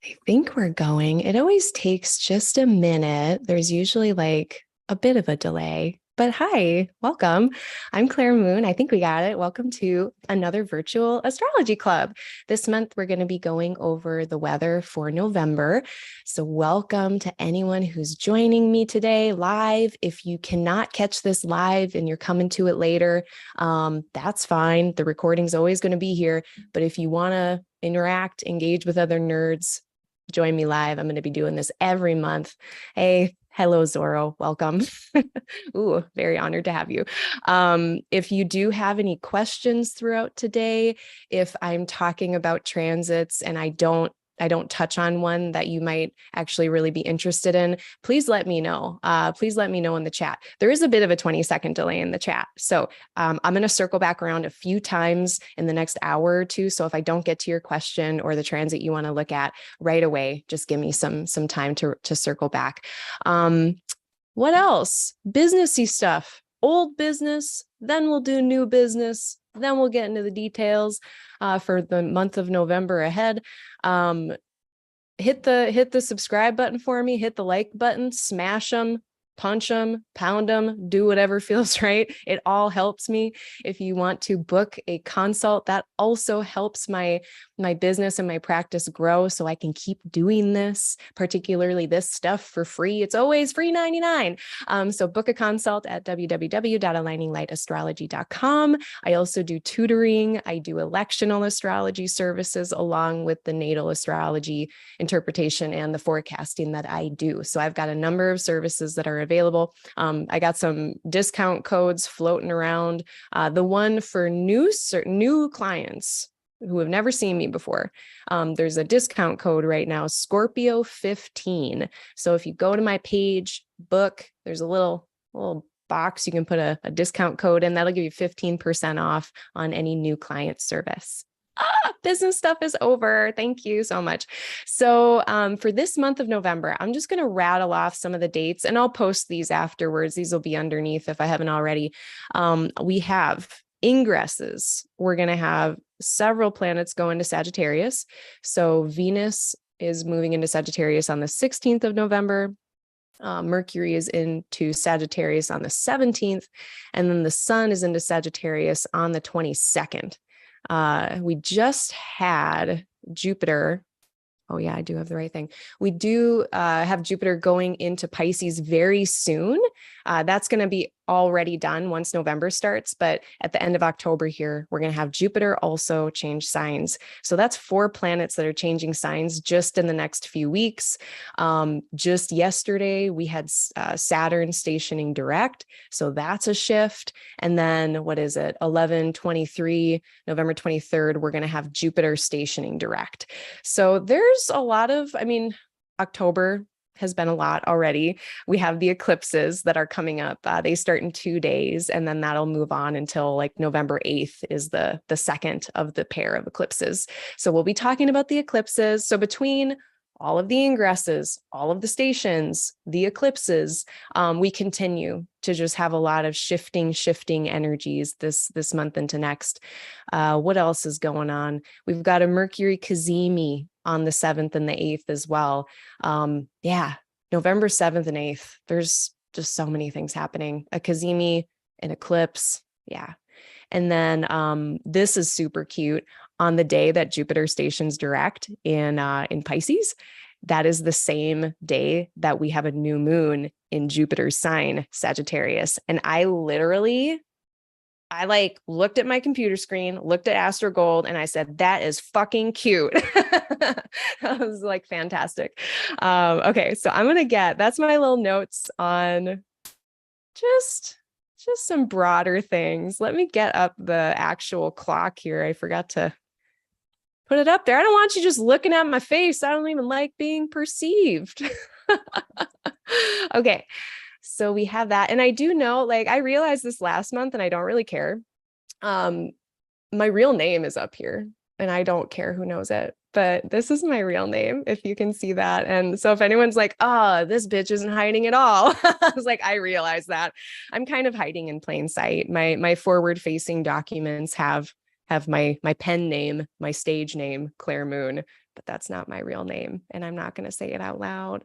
I think we're going. It always takes just a minute. There's usually like a bit of a delay. But hi, welcome. I'm Claire Moon. I think we got it. Welcome to another virtual astrology club. This month, we're going to be going over the weather for November. So, welcome to anyone who's joining me today live. If you cannot catch this live and you're coming to it later, that's fine. The recording's always going to be here. But if you want to interact, engage with other nerds, join me live. I'm going to be doing this every month. Hey, hello, Zorro. Welcome. Ooh, very honored to have you. If you do have any questions throughout today, if I'm talking about transits and I don't touch on one that you might actually really be interested in, please let me know. Please let me know in the chat. There is a bit of a 20-second delay in the chat. So I'm going to circle back around a few times in the next hour or two. So if I don't get to your question or the transit you want to look at right away, just give me some time to circle back. What else? Businessy stuff, old business, then we'll do new business. Then we'll get into the details for the month of November ahead. Hit the subscribe button for me, hit the like button, smash them, punch them, pound them, do whatever feels right. It all helps me. If you want to book a consult, that also helps my business and my practice grow so I can keep doing this, particularly this stuff for free. It's always free 99. So book a consult at www.aligninglightastrology.com. I also do tutoring. I do electional astrology services along with the natal astrology interpretation and the forecasting that I do. So I've got a number of services that are available. I got some discount codes floating around. The one for new clients who have never seen me before, there's a discount code right now, Scorpio 15. So if you go to my page, book, there's a little box you can put a discount code in. That'll give you 15% off on any new client service. Business stuff is over. Thank you so much. So for this month of November, I'm just going to rattle off some of the dates and I'll post these afterwards. These will be underneath if I haven't already. We have ingresses. We're going to have several planets go into Sagittarius. So Venus is moving into Sagittarius on the 16th of November. Mercury is into Sagittarius on the 17th. And then the sun is into Sagittarius on the 22nd. We just had Jupiter. Oh yeah, I do have the right thing. We do have Jupiter going into Pisces very soon. That's going to be already done once November starts. But at the end of October here, we're going to have Jupiter also change signs. So that's 4 planets that are changing signs just in the next few weeks. Just yesterday, we had Saturn stationing direct. So that's a shift. And then what is it? 11/23, November 23rd, we're going to have Jupiter stationing direct. So there's a lot of, October has been a lot already. We have the eclipses that are coming up. They start in 2 days, and then that'll move on until like November 8th is the second of the pair of eclipses. So we'll be talking about the eclipses. So between all of the ingresses, all of the stations, the eclipses, we continue to just have a lot of shifting energies this month into next. What else is going on? We've got a Mercury Cazimi on the 7th and the 8th as well. November 7th and 8th. There's just so many things happening. A Cazimi, an eclipse. Yeah. And then this is super cute. On the day that Jupiter stations direct in Pisces, that is the same day that we have a new moon in Jupiter's sign, Sagittarius. And I looked at my computer screen, looked at Astro Gold, and I said, that is fucking cute. That was like fantastic. Okay, so that's my little notes on just some broader things. Let me get up the actual clock here. I forgot to put it up there. I don't want you just looking at my face. I don't even like being perceived. Okay. So we have that. And I do know, I realized this last month and I don't really care. My real name is up here and I don't care who knows it, but this is my real name, if you can see that. And so if anyone's like, oh, this bitch isn't hiding at all. I was like, I realize that I'm kind of hiding in plain sight. My forward facing documents have my pen name, my stage name, Claire Moon, but that's not my real name, and I'm not going to say it out loud.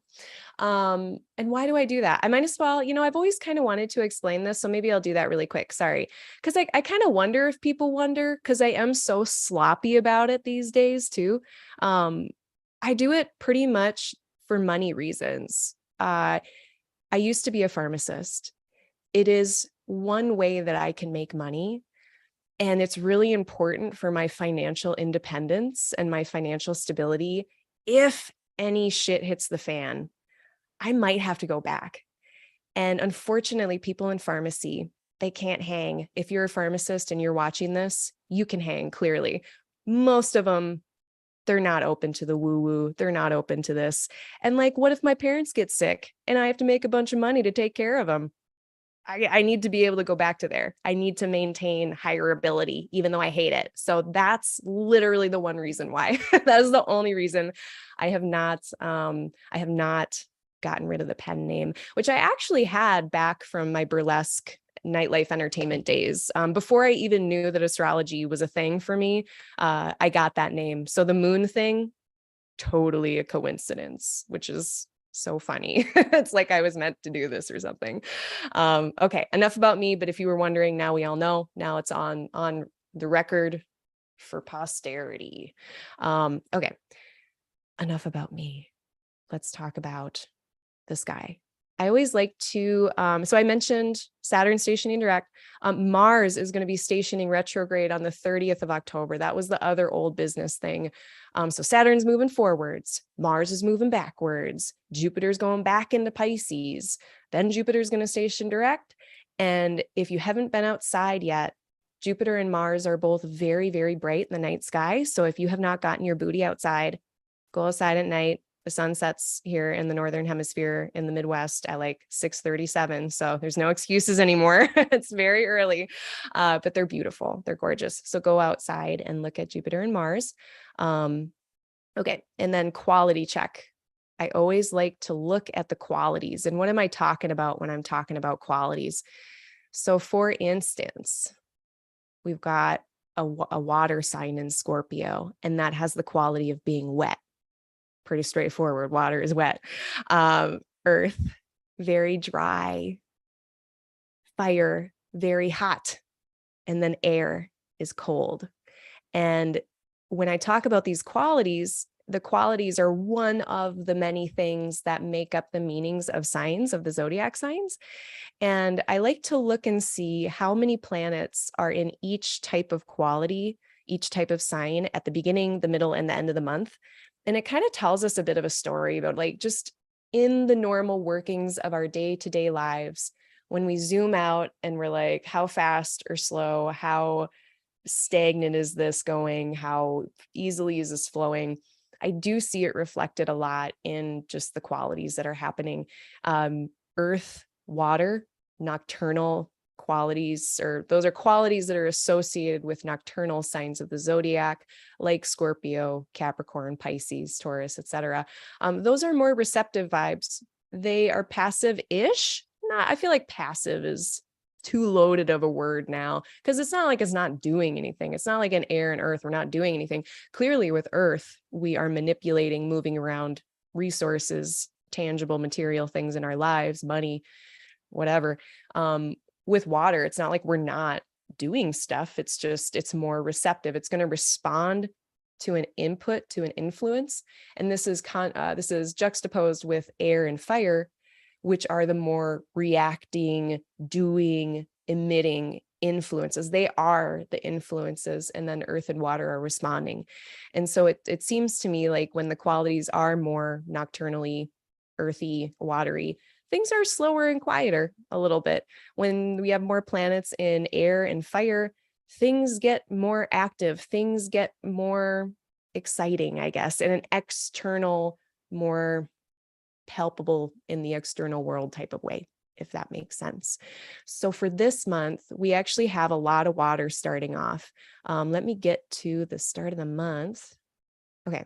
And why do I do that? I might as well, I've always kind of wanted to explain this, so maybe I'll do that really quick. Sorry. Because I kind of wonder if people wonder, because I am so sloppy about it these days too. I do it pretty much for money reasons. I used to be a pharmacist. It is one way that I can make money. And it's really important for my financial independence and my financial stability. If any shit hits the fan, I might have to go back. And unfortunately, people in pharmacy, they can't hang. If you're a pharmacist and you're watching this, you can hang clearly. Most of them, they're not open to the woo-woo. They're not open to this. And like, what if my parents get sick and I have to make a bunch of money to take care of them? I need to be able to go back to there. I need to maintain higher ability, even though I hate it. So that's literally the one reason why. That is the only reason I have not gotten rid of the pen name, which I actually had back from my burlesque nightlife entertainment days. Before I even knew that astrology was a thing for me, I got that name. So the moon thing, totally a coincidence, which is so funny. It's like I was meant to do this or something. Okay, enough about me. But if you were wondering, now we all know. Now it's on the record for posterity. Okay, enough about me. Let's talk about this guy. I always like to, so I mentioned Saturn stationing direct. Mars is going to be stationing retrograde on the 30th of October. That was the other old business thing. So Saturn's moving forwards. Mars is moving backwards. Jupiter's going back into Pisces. Then Jupiter's going to station direct. And if you haven't been outside yet, Jupiter and Mars are both very, very bright in the night sky. So if you have not gotten your booty outside, go outside at night. The sun sets here in the Northern Hemisphere in the Midwest at like 6:37. So there's no excuses anymore. It's very early, but they're beautiful. They're gorgeous. So go outside and look at Jupiter and Mars. Okay. And then quality check. I always like to look at the qualities. And what am I talking about when I'm talking about qualities? So for instance, we've got a water sign in Scorpio, and that has the quality of being wet. Pretty straightforward. Water is wet. Earth, very dry. Fire, very hot. And then air is cold. And when I talk about these qualities, the qualities are one of the many things that make up the meanings of signs, of the zodiac signs. And I like to look and see how many planets are in each type of quality, each type of sign at the beginning, the middle, and the end of the month. And it kind of tells us a bit of a story about like just in the normal workings of our day-to-day lives, when we zoom out and we're like, how fast or slow, how stagnant is this going? How easily is this flowing? I do see it reflected a lot in just the qualities that are happening. Earth, water, nocturnal qualities, or those are qualities that are associated with nocturnal signs of the zodiac, like Scorpio, Capricorn, Pisces, Taurus, etc. Those are more receptive vibes. They are passive-ish. I feel like passive is too loaded of a word now, because it's not like it's not doing anything. It's not like in air and earth, we're not doing anything. Clearly with earth, we are manipulating, moving around resources, tangible material things in our lives, money, whatever. With water, it's not like we're not doing stuff. It's just, it's more receptive. It's going to respond to an input, to an influence. And this is juxtaposed with air and fire, which are the more reacting, doing, emitting influences. They are the influences, and then earth and water are responding. And so it seems to me like when the qualities are more nocturnally earthy, watery, things are slower and quieter a little bit. When we have more planets in air and fire, things get more active, things get more exciting, I guess, in an external, more palpable in the external world type of way, if that makes sense. So for this month, we actually have a lot of water starting off. Let me get to the start of the month. Okay.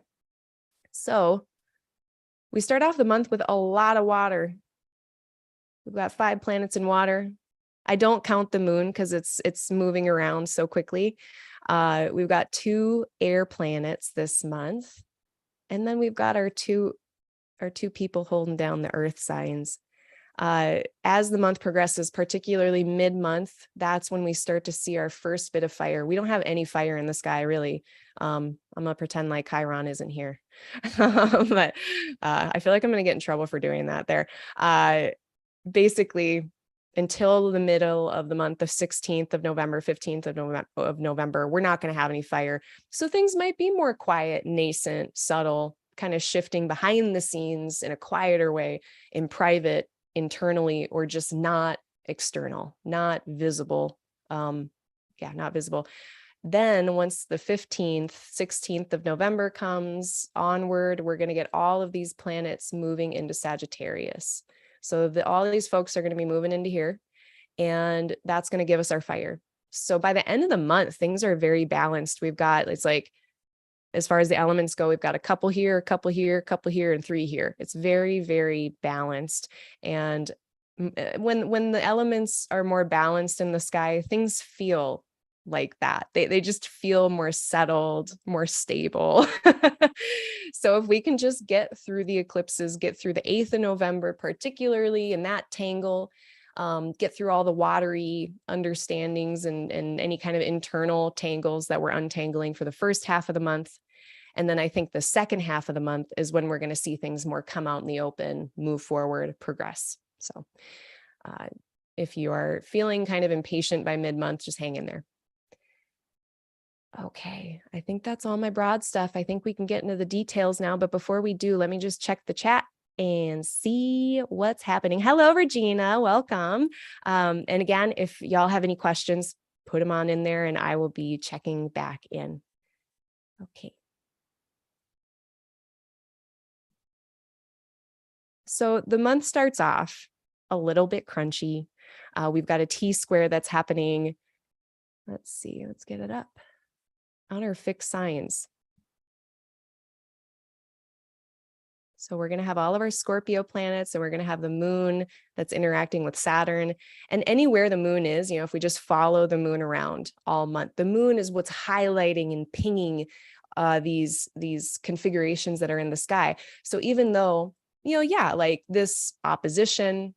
So we start off the month with a lot of water. We've got 5 planets in water. I don't count the moon because it's moving around so quickly. We've got 2 air planets this month. And then we've got our two people holding down the earth signs. As the month progresses, particularly mid-month, that's when we start to see our first bit of fire. We don't have any fire in the sky, really. I'm gonna pretend like Chiron isn't here, but I feel like I'm gonna get in trouble for doing that there. Basically, until the middle of the month, the 16th of November, 15th of November, we're not going to have any fire. So things might be more quiet, nascent, subtle, kind of shifting behind the scenes in a quieter way, in private, internally, or just not external, not visible. Not visible. Then once the 15th, 16th of November comes onward, we're going to get all of these planets moving into Sagittarius. So all these folks are going to be moving into here, and that's going to give us our fire. So by the end of the month, things are very balanced. We've got, it's like, as far as the elements go, we've got a couple here, a couple here, a couple here, and 3 here. It's very, very balanced. And when the elements are more balanced in the sky, things feel like that. They just feel more settled, more stable. So if we can just get through the eclipses, get through the 8th of November, particularly in that tangle, get through all the watery understandings and any kind of internal tangles that we're untangling for the first half of the month. And then I think the second half of the month is when we're going to see things more come out in the open, move forward, progress. So if you are feeling kind of impatient by mid-month, just hang in there. Okay, I think that's all my broad stuff. I think we can get into the details now, but before we do, let me just check the chat and see what's happening. Hello, Regina, welcome. And again, if y'all have any questions, put them on in there and I will be checking back in. Okay. So the month starts off a little bit crunchy. We've got a T-square that's happening. Let's see, let's get it up. On our fixed signs. So we're going to have all of our Scorpio planets, and we're going to have the moon that's interacting with Saturn. And anywhere the moon is, if we just follow the moon around all month, the moon is what's highlighting and pinging these configurations that are in the sky. So even though, like this opposition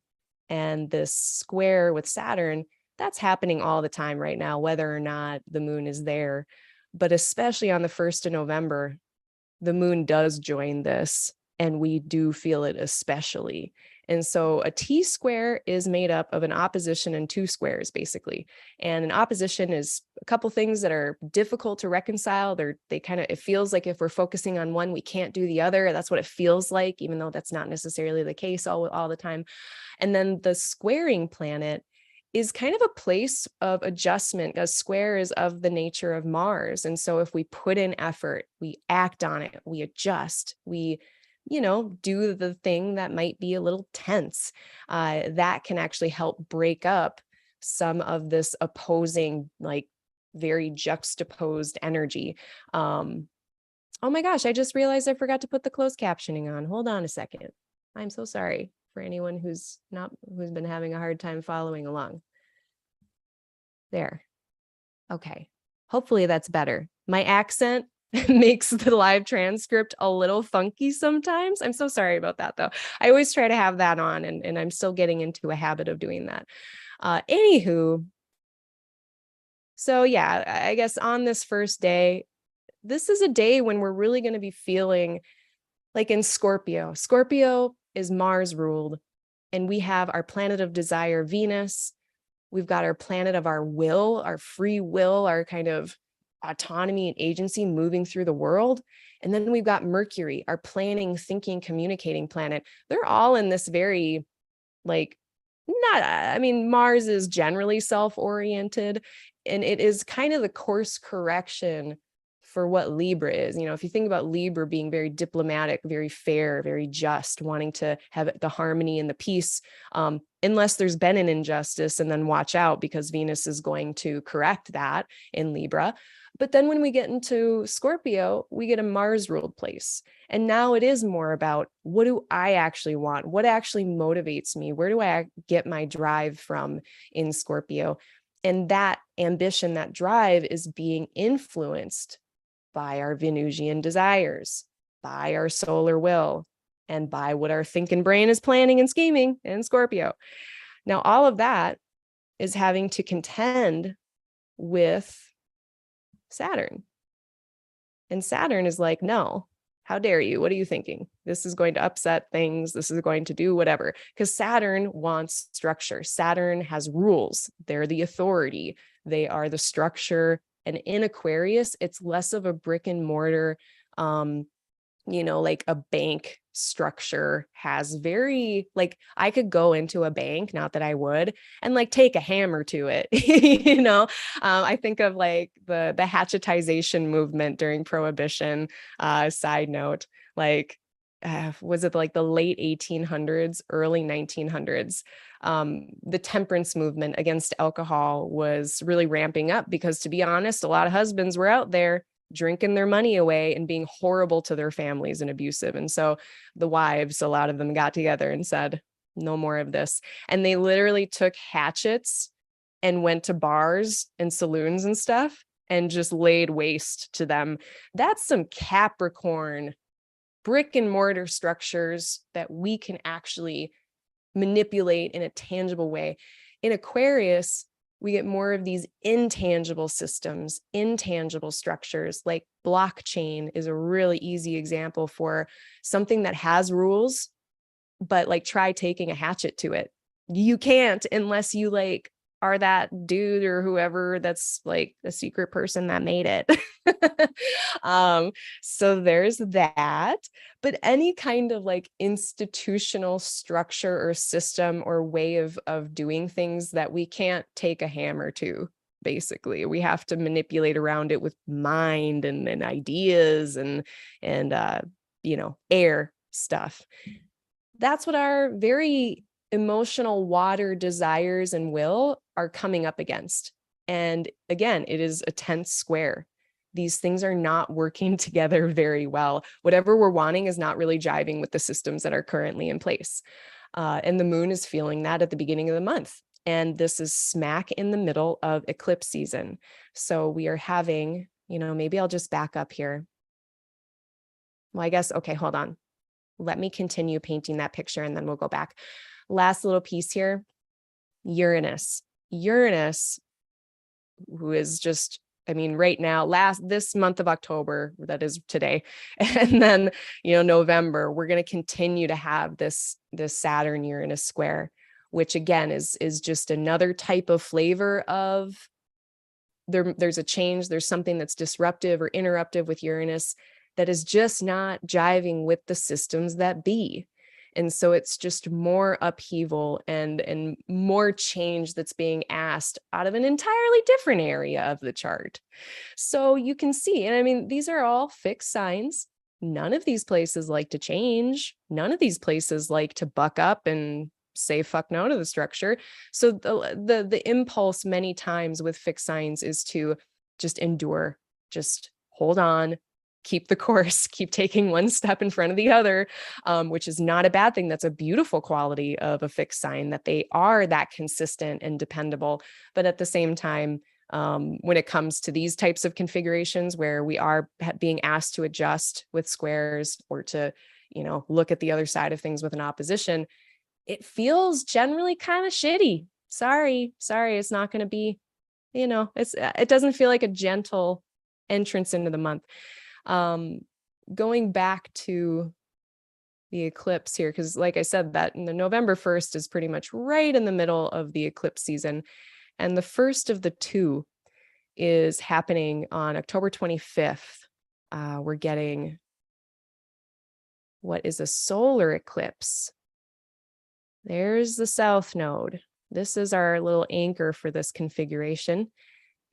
and this square with Saturn, that's happening all the time right now, whether or not the moon is there. But especially on the 1st of November, the moon does join this, and we do feel it especially. And so a T-square is made up of an opposition and 2 squares, basically. And an opposition is a couple things that are difficult to reconcile. It feels like if we're focusing on one, we can't do the other. That's what it feels like, even though that's not necessarily the case all the time. And then the squaring planet is kind of a place of adjustment. A square is of the nature of Mars. And so if we put in effort, we act on it, we adjust, we, do the thing that might be a little tense, that can actually help break up some of this opposing, like very juxtaposed energy. Oh my gosh, I just realized I forgot to put the closed captioning on. Hold on a second. I'm so sorry for anyone who's been having a hard time following along. There. Okay. Hopefully that's better. My accent makes the live transcript a little funky sometimes. I'm so sorry about that though. I always try to have that on, and I'm still getting into a habit of doing that. Anywho, so yeah, I guess on this first day, this is a day when we're really going to be feeling like in Scorpio. Scorpio is Mars ruled, and we have our planet of desire, Venus. We've got our planet of our will, our free will, our kind of autonomy and agency moving through the world. And then we've got Mercury, our planning, thinking, communicating planet. They're all in this very, Mars is generally self-oriented, and it is kind of the course correction for what Libra is. If you think about Libra being very diplomatic, very fair, very just, wanting to have the harmony and the peace, unless there's been an injustice, and then watch out because Venus is going to correct that in Libra. But then when we get into Scorpio, we get a Mars ruled place. And now it is more about, what do I actually want? What actually motivates me? Where do I get my drive from in Scorpio? And that ambition, that drive is being influenced by our Venusian desires. by our solar will and by what our thinking brain is planning and scheming in Scorpio. Now, all of that is having to contend with Saturn. And Saturn is like, no, how dare you? What are you thinking? This is going to upset things. This is going to do whatever. Because Saturn wants structure. Saturn has rules. They're the authority. They are the structure. And in Aquarius, it's less of a brick and mortar, like a bank structure has very, like, I could go into a bank, not that I would, and like take a hammer to it. I think of like the hatchetization movement during Prohibition. Side note, like, was it like the late 1800s, early 1900s? The temperance movement against alcohol was really ramping up because, to be honest, a lot of husbands were out there drinking their money away and being horrible to their families and abusive. And so the wives, a lot of them got together and said, no more of this. And they literally took hatchets and went to bars and saloons and stuff and just laid waste to them. That's some Capricorn brick and mortar structures that we can actually manipulate in a tangible way. In Aquarius, we get more of these intangible systems, intangible structures. Like blockchain is a really easy example for something that has rules, but like try taking a hatchet to it. You can't unless you like are that dude or whoever that's like the secret person that made it. So there's that. But any kind of like institutional structure or system or way of doing things that we can't take a hammer to, basically, we have to manipulate around it with mind and ideas and air stuff. That's what our very emotional water desires and will are coming up against. And again, it is a tense square. These things are not working together very well. Whatever we're wanting is not really jiving with the systems that are currently in place. And the moon is feeling that at the beginning of the month. And this is smack in the middle of eclipse season. So we are having, maybe I'll just back up here. Well, I guess, okay, hold on. Let me continue painting that picture and then we'll go back. Last little piece here, Uranus. Uranus, who is just, right now, this month of October, that is today, and then, November, we're going to continue to have this Saturn Uranus square, which again is just another type of flavor of there's a change. There's something that's disruptive or interruptive with Uranus that is just not jiving with the systems that be. And so it's just more upheaval and more change that's being asked out of an entirely different area of the chart. So you can see, and these are all fixed signs. None of these places like to change. None of these places like to buck up and say fuck no to the structure. So the impulse many times with fixed signs is to just endure, just hold on, keep the course, keep taking one step in front of the other, which is not a bad thing. That's a beautiful quality of a fixed sign, that they are that consistent and dependable. But at the same time, when it comes to these types of configurations where we are being asked to adjust with squares or to, look at the other side of things with an opposition, it feels generally kind of shitty. Sorry, it's not going to be, it doesn't feel like a gentle entrance into the month. Going back to the eclipse here, because like I said, that the November 1st is pretty much right in the middle of the eclipse season. And the first of the two is happening on October 25th. We're getting what is a solar eclipse. There's the south node. This is our little anchor for this configuration.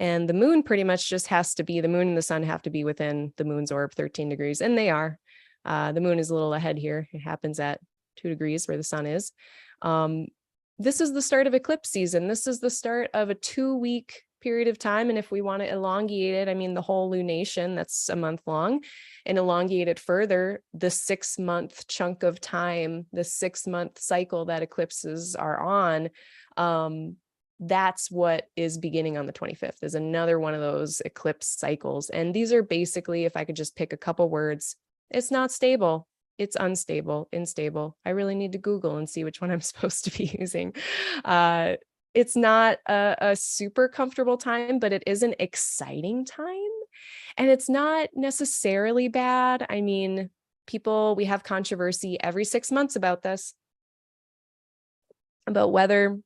And the moon pretty much just has to be, the moon and the sun have to be within the moon's orb, 13 degrees, and they are. The moon is a little ahead here. It happens at 2 degrees where the sun is. This is the start of eclipse season. This is the start of a 2-week period of time. And if we want to elongate it, the whole lunation, that's a month long, and elongate it further, the 6-month chunk of time, the 6-month cycle that eclipses are on, that's what is beginning on the 25th, is another one of those eclipse cycles. And these are basically, if I could just pick a couple words, It's not stable. It's unstable, unstable. I really need to Google and see which one I'm supposed to be using. It's not a super comfortable time, but it is an exciting time. And it's not necessarily bad. I mean, we have controversy every 6 months about this, about whether,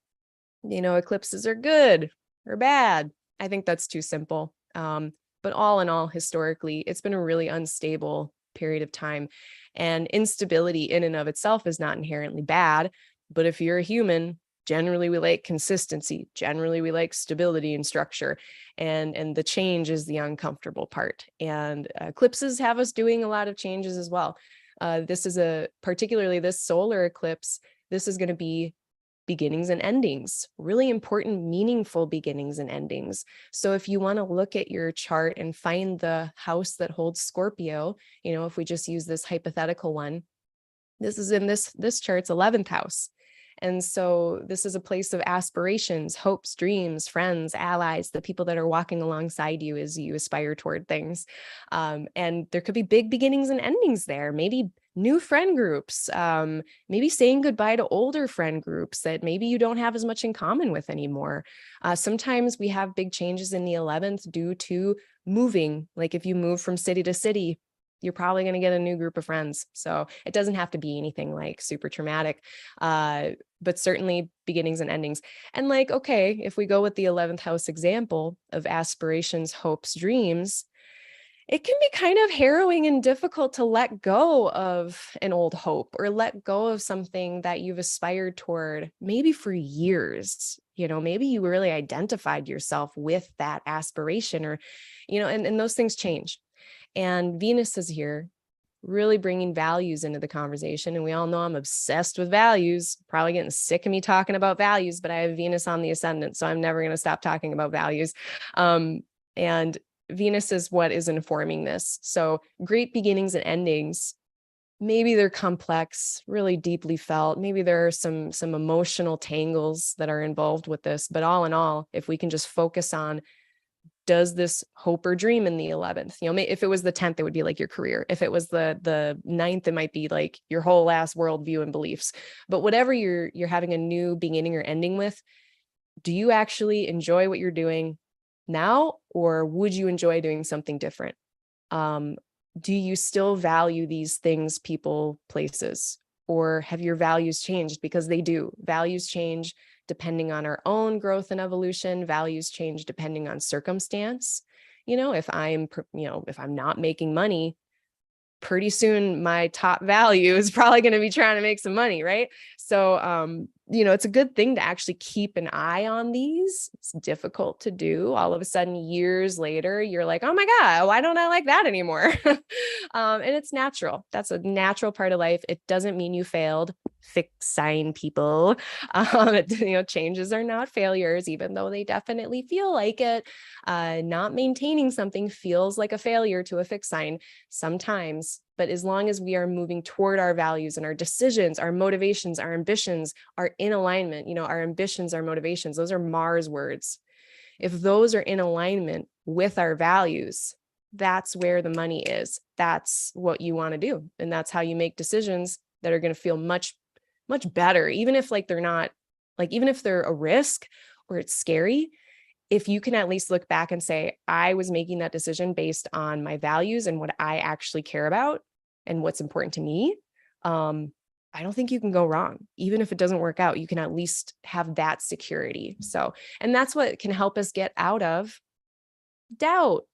eclipses are good or bad. I think that's too simple. But all in all, historically, it's been a really unstable period of time. And instability in and of itself is not inherently bad. But if you're a human, generally we like consistency. Generally, we like stability and structure. And the change is the uncomfortable part. And eclipses have us doing a lot of changes as well. Particularly this solar eclipse, this is going to be beginnings and endings, really important, meaningful beginnings and endings. So if you want to look at your chart and find the house that holds Scorpio, if we just use this hypothetical one, this is in this chart's 11th house. And so this is a place of aspirations, hopes, dreams, friends, allies, the people that are walking alongside you as you aspire toward things. And there could be big beginnings and endings there, maybe new friend groups, maybe saying goodbye to older friend groups that maybe you don't have as much in common with anymore. Sometimes we have big changes in the 11th due to moving. Like if you move from city to city, you're probably going to get a new group of friends. So it doesn't have to be anything like super traumatic, but certainly beginnings and endings. And okay, if we go with the 11th house example of aspirations, hopes, dreams, it can be kind of harrowing and difficult to let go of an old hope or let go of something that you've aspired toward maybe for years. Maybe you really identified yourself with that aspiration or, and those things change. And Venus is here, really bringing values into the conversation. And we all know I'm obsessed with values, probably getting sick of me talking about values, but I have Venus on the ascendant, so I'm never going to stop talking about values. And Venus is what is informing this. So great beginnings and endings. Maybe they're complex, really deeply felt. Maybe there are some emotional tangles that are involved with this. But all in all, if we can just focus on, does this hope or dream in the 11th? If it was the 10th, it would be like your career. If it was the 9th, it might be like your whole ass worldview and beliefs. But whatever you're having a new beginning or ending with, do you actually enjoy what you're doing now, or would you enjoy doing something different? Do you still value these things, people, places, or have your values changed? Because they do. Values change depending on our own growth and evolution. Values change depending on circumstance. If I'm not making money, pretty soon my top value is probably going to be trying to make some money, right? So, it's a good thing to actually keep an eye on these. It's difficult to do. All of a sudden, years later, you're like, oh my God, why don't I like that anymore? And it's natural. That's a natural part of life. It doesn't mean you failed. Fixed sign people. Changes are not failures, even though they definitely feel like it. Not maintaining something feels like a failure to a fixed sign sometimes. But as long as we are moving toward our values and our decisions, our motivations, our ambitions are in alignment, our ambitions, our motivations, those are Mars words. If those are in alignment with our values, that's where the money is. That's what you want to do. And that's how you make decisions that are going to feel much, much better. Even if they're not, even if they're a risk or it's scary, if you can at least look back and say, I was making that decision based on my values and what I actually care about and what's important to me, I don't think you can go wrong. Even if it doesn't work out, you can at least have that security. So, and that's what can help us get out of doubt.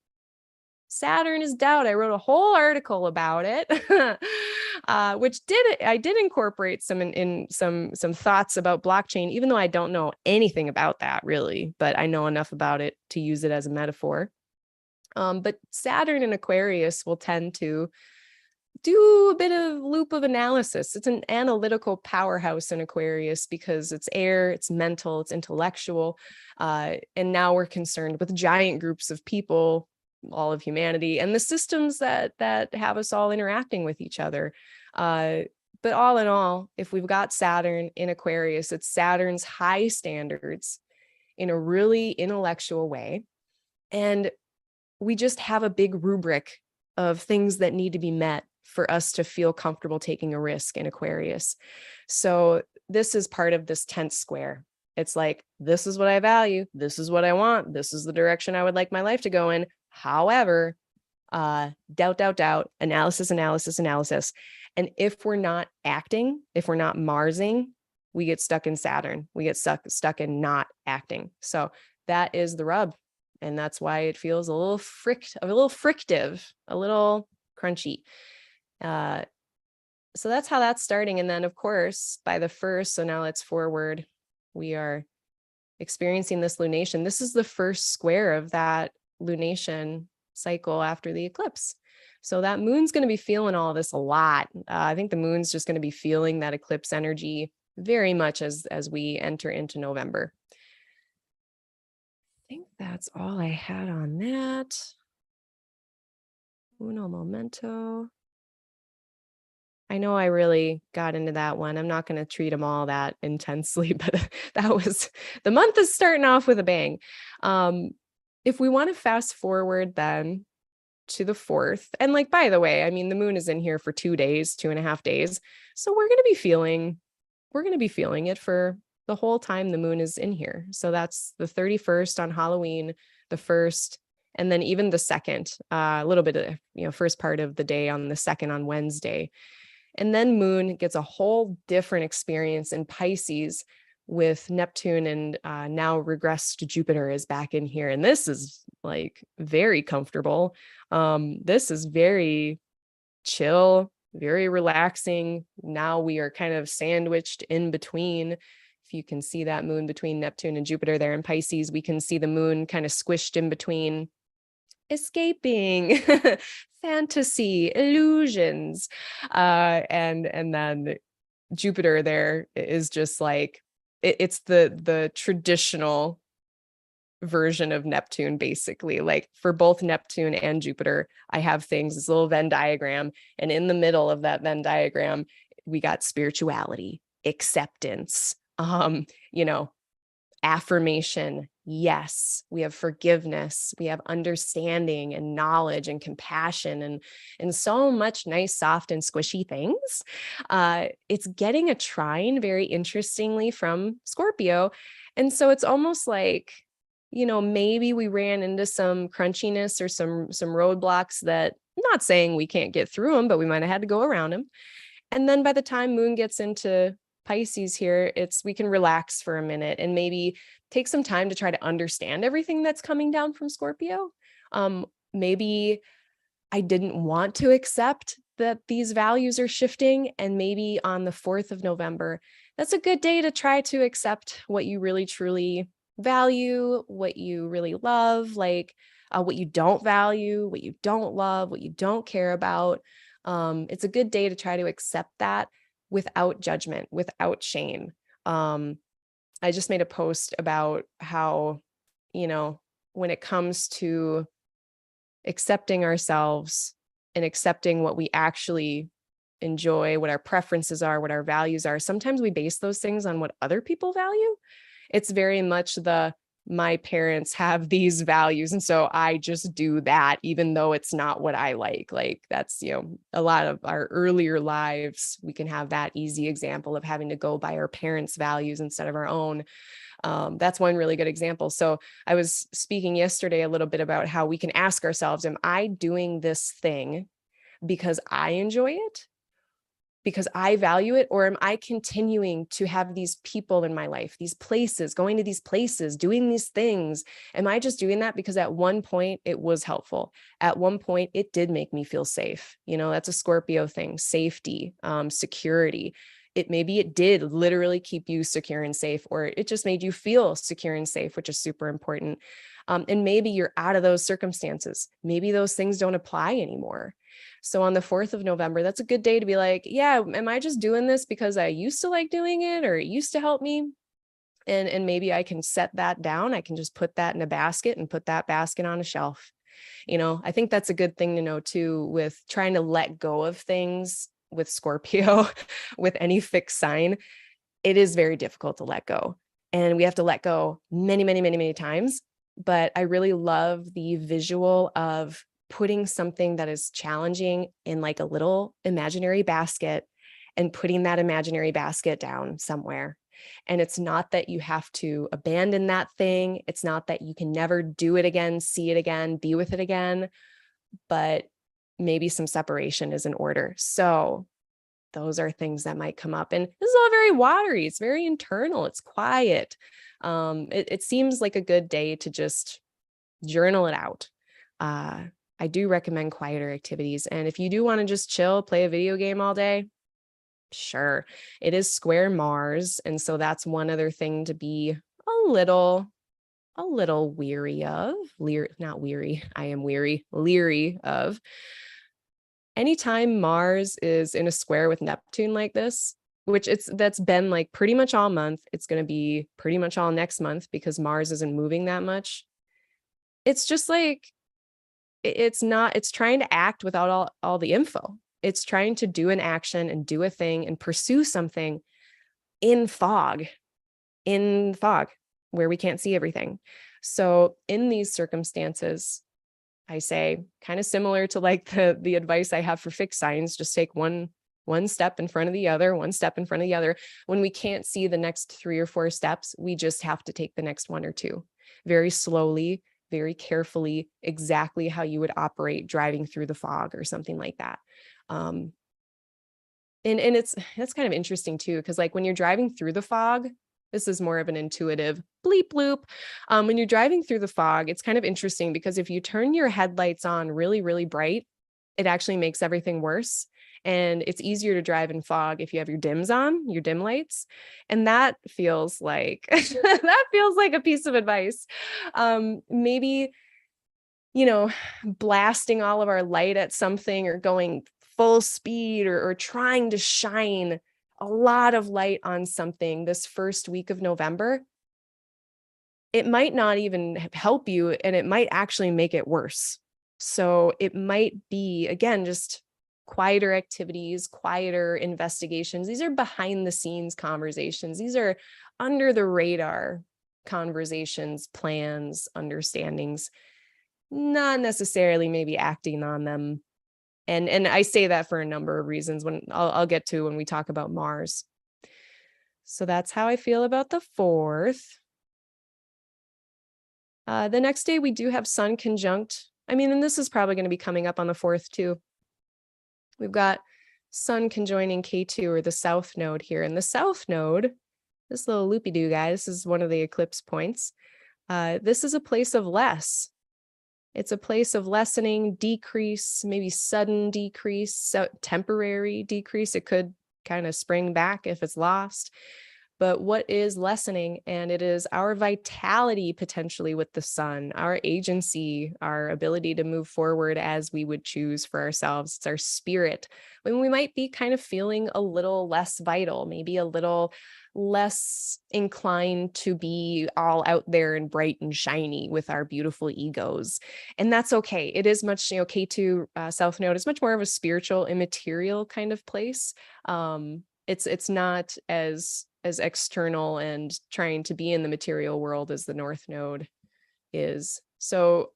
Saturn is doubt. I wrote a whole article about it, which I did incorporate some thoughts about blockchain, even though I don't know anything about that really, but I know enough about it to use it as a metaphor. But Saturn in Aquarius will tend to do a bit of loop of analysis. It's an analytical powerhouse in Aquarius because it's air, it's mental, it's intellectual. And now we're concerned with giant groups of people, all of humanity, and the systems that have us all interacting with each other. But all in all, if we've got Saturn in Aquarius, it's Saturn's high standards in a really intellectual way. And we just have a big rubric of things that need to be met for us to feel comfortable taking a risk in Aquarius. So this is part of this 10th square. It's like, this is what I value. This is what I want. This is the direction I would like my life to go in. However, doubt, analysis. And if we're not acting, if we're not Marsing, we get stuck in Saturn. We get stuck in not acting. So that is the rub. And that's why it feels a little frictive, a little crunchy. So that's how that's starting. And then of course, by the 1st, so now let's forward, we are experiencing this lunation. This is the first square of that lunation cycle after the eclipse. So that moon's going to be feeling all this a lot. I think the moon's just going to be feeling that eclipse energy very much as we enter into November. I think that's all I had on that. Uno momento. I know I really got into that one. I'm not going to treat them all that intensely, but that was, the month is starting off with a bang. If we want to fast forward then to the 4th, and like, by the way, I mean, the moon is in here for 2.5 days. So we're going to be feeling it for the whole time the moon is in here. So that's the 31st on Halloween, the 1st, and then even the 2nd, a little bit of, first part of the day on the 2nd on Wednesday. And then moon gets a whole different experience in Pisces with Neptune, and now regressed Jupiter is back in here. And this is like very comfortable. This is very chill, very relaxing. Now we are kind of sandwiched in between. If you can see that moon between Neptune and Jupiter there in Pisces, we can see the moon kind of squished in between escaping fantasy, illusions. And then Jupiter there is just like, it's the traditional version of Neptune, basically. Like for both Neptune and Jupiter, I have things, this little Venn diagram. And in the middle of that Venn diagram, we got spirituality, acceptance, affirmation. Yes, we have forgiveness, we have understanding and knowledge and compassion and so much nice, soft and squishy things. It's getting a trine very interestingly from Scorpio. And so it's almost like, maybe we ran into some crunchiness or some roadblocks that, I'm not saying we can't get through them, but we might have had to go around them. And then by the time moon gets into Pisces here, we can relax for a minute and maybe take some time to try to understand everything that's coming down from Scorpio. Maybe I didn't want to accept that these values are shifting. And maybe on the 4th of November, that's a good day to try to accept what you really truly value, what you really love, like what you don't value, what you don't love, what you don't care about. It's a good day to try to accept that without judgment, without shame. I just made a post about how, when it comes to accepting ourselves and accepting what we actually enjoy, what our preferences are, what our values are, sometimes we base those things on what other people value. It's very much my parents have these values, and so I just do that, even though it's not what I like. Like that's, a lot of our earlier lives, we can have that easy example of having to go by our parents' values instead of our own. That's one really good example. So I was speaking yesterday a little bit about how we can ask ourselves, am I doing this thing because I enjoy it, because I value it? Or am I continuing to have these people in my life, these places, going to these places, doing these things? Am I just doing that because at one point it was helpful? At one point it did make me feel safe. That's a Scorpio thing, safety, security. Maybe it did literally keep you secure and safe, or it just made you feel secure and safe, which is super important. And maybe you're out of those circumstances. Maybe those things don't apply anymore. So on the 4th of November, that's a good day to be like, yeah, am I just doing this because I used to like doing it, or it used to help me? And maybe I can set that down. I can just put that in a basket and put that basket on a shelf. I think that's a good thing to know too, with trying to let go of things with Scorpio, with any fixed sign. It is very difficult to let go. And we have to let go many, many, many, many times. But I really love the visual of putting something that is challenging in like a little imaginary basket and putting that imaginary basket down somewhere. And it's not that you have to abandon that thing. It's not that you can never do it again, see it again, be with it again, but maybe some separation is in order. So those are things that might come up. And this is all very watery. It's very internal. It's quiet. It seems like a good day to just journal it out. I do recommend quieter activities. And if you do want to just chill, play a video game all day, sure. It is square Mars. And so that's one other thing to be a little weary of. Not weary. I am weary, leery of. Anytime Mars is in a square with Neptune like this, which that's been like pretty much all month. It's going to be pretty much all next month because Mars isn't moving that much. It's just like, it's trying to act without all the info. It's trying to do an action and do a thing and pursue something in fog where we can't see everything. So in these circumstances, I say kind of similar to like the advice I have for fixed signs, just take one step in front of the other, one step in front of the other. When we can't see the next 3 or 4 steps, we just have to take the next 1 or 2 very slowly, very carefully, exactly how you would operate driving through the fog or something like that. And that's kind of interesting too, because like when you're driving through the fog, this is more of an intuitive bleep bloop. When you're driving through the fog, it's kind of interesting because if you turn your headlights on really, really bright, it actually makes everything worse. And it's easier to drive in fog if you have your dims on, your dim lights. And that feels like a piece of advice. Maybe, blasting all of our light at something or going full speed or trying to shine a lot of light on something this first week of November, it might not even help you and it might actually make it worse. So it might be, again, just quieter activities, quieter investigations. These are behind the scenes conversations. These are under the radar conversations, plans, understandings, not necessarily maybe acting on them. And I say that for a number of reasons when I'll get to when we talk about Mars. So that's how I feel about the 4th. The next day we do have Sun conjunct. And this is probably going to be coming up on the 4th too. We've got Sun conjoining K2 or the South Node here. And the South Node, this little loopy-doo guy, this is one of the eclipse points. This is a place of less. It's a place of lessening, decrease, maybe sudden decrease, so temporary decrease. It could kind of spring back if it's lost. But what is lessening? And it is our vitality potentially with the sun, our agency, our ability to move forward as we would choose for ourselves. It's our spirit. When we might be kind of feeling a little less vital, maybe a little less inclined to be all out there and bright and shiny with our beautiful egos. And that's okay. It is much, K2 South Node is much more of a spiritual, immaterial kind of place. It's not as external and trying to be in the material world as the North Node is. So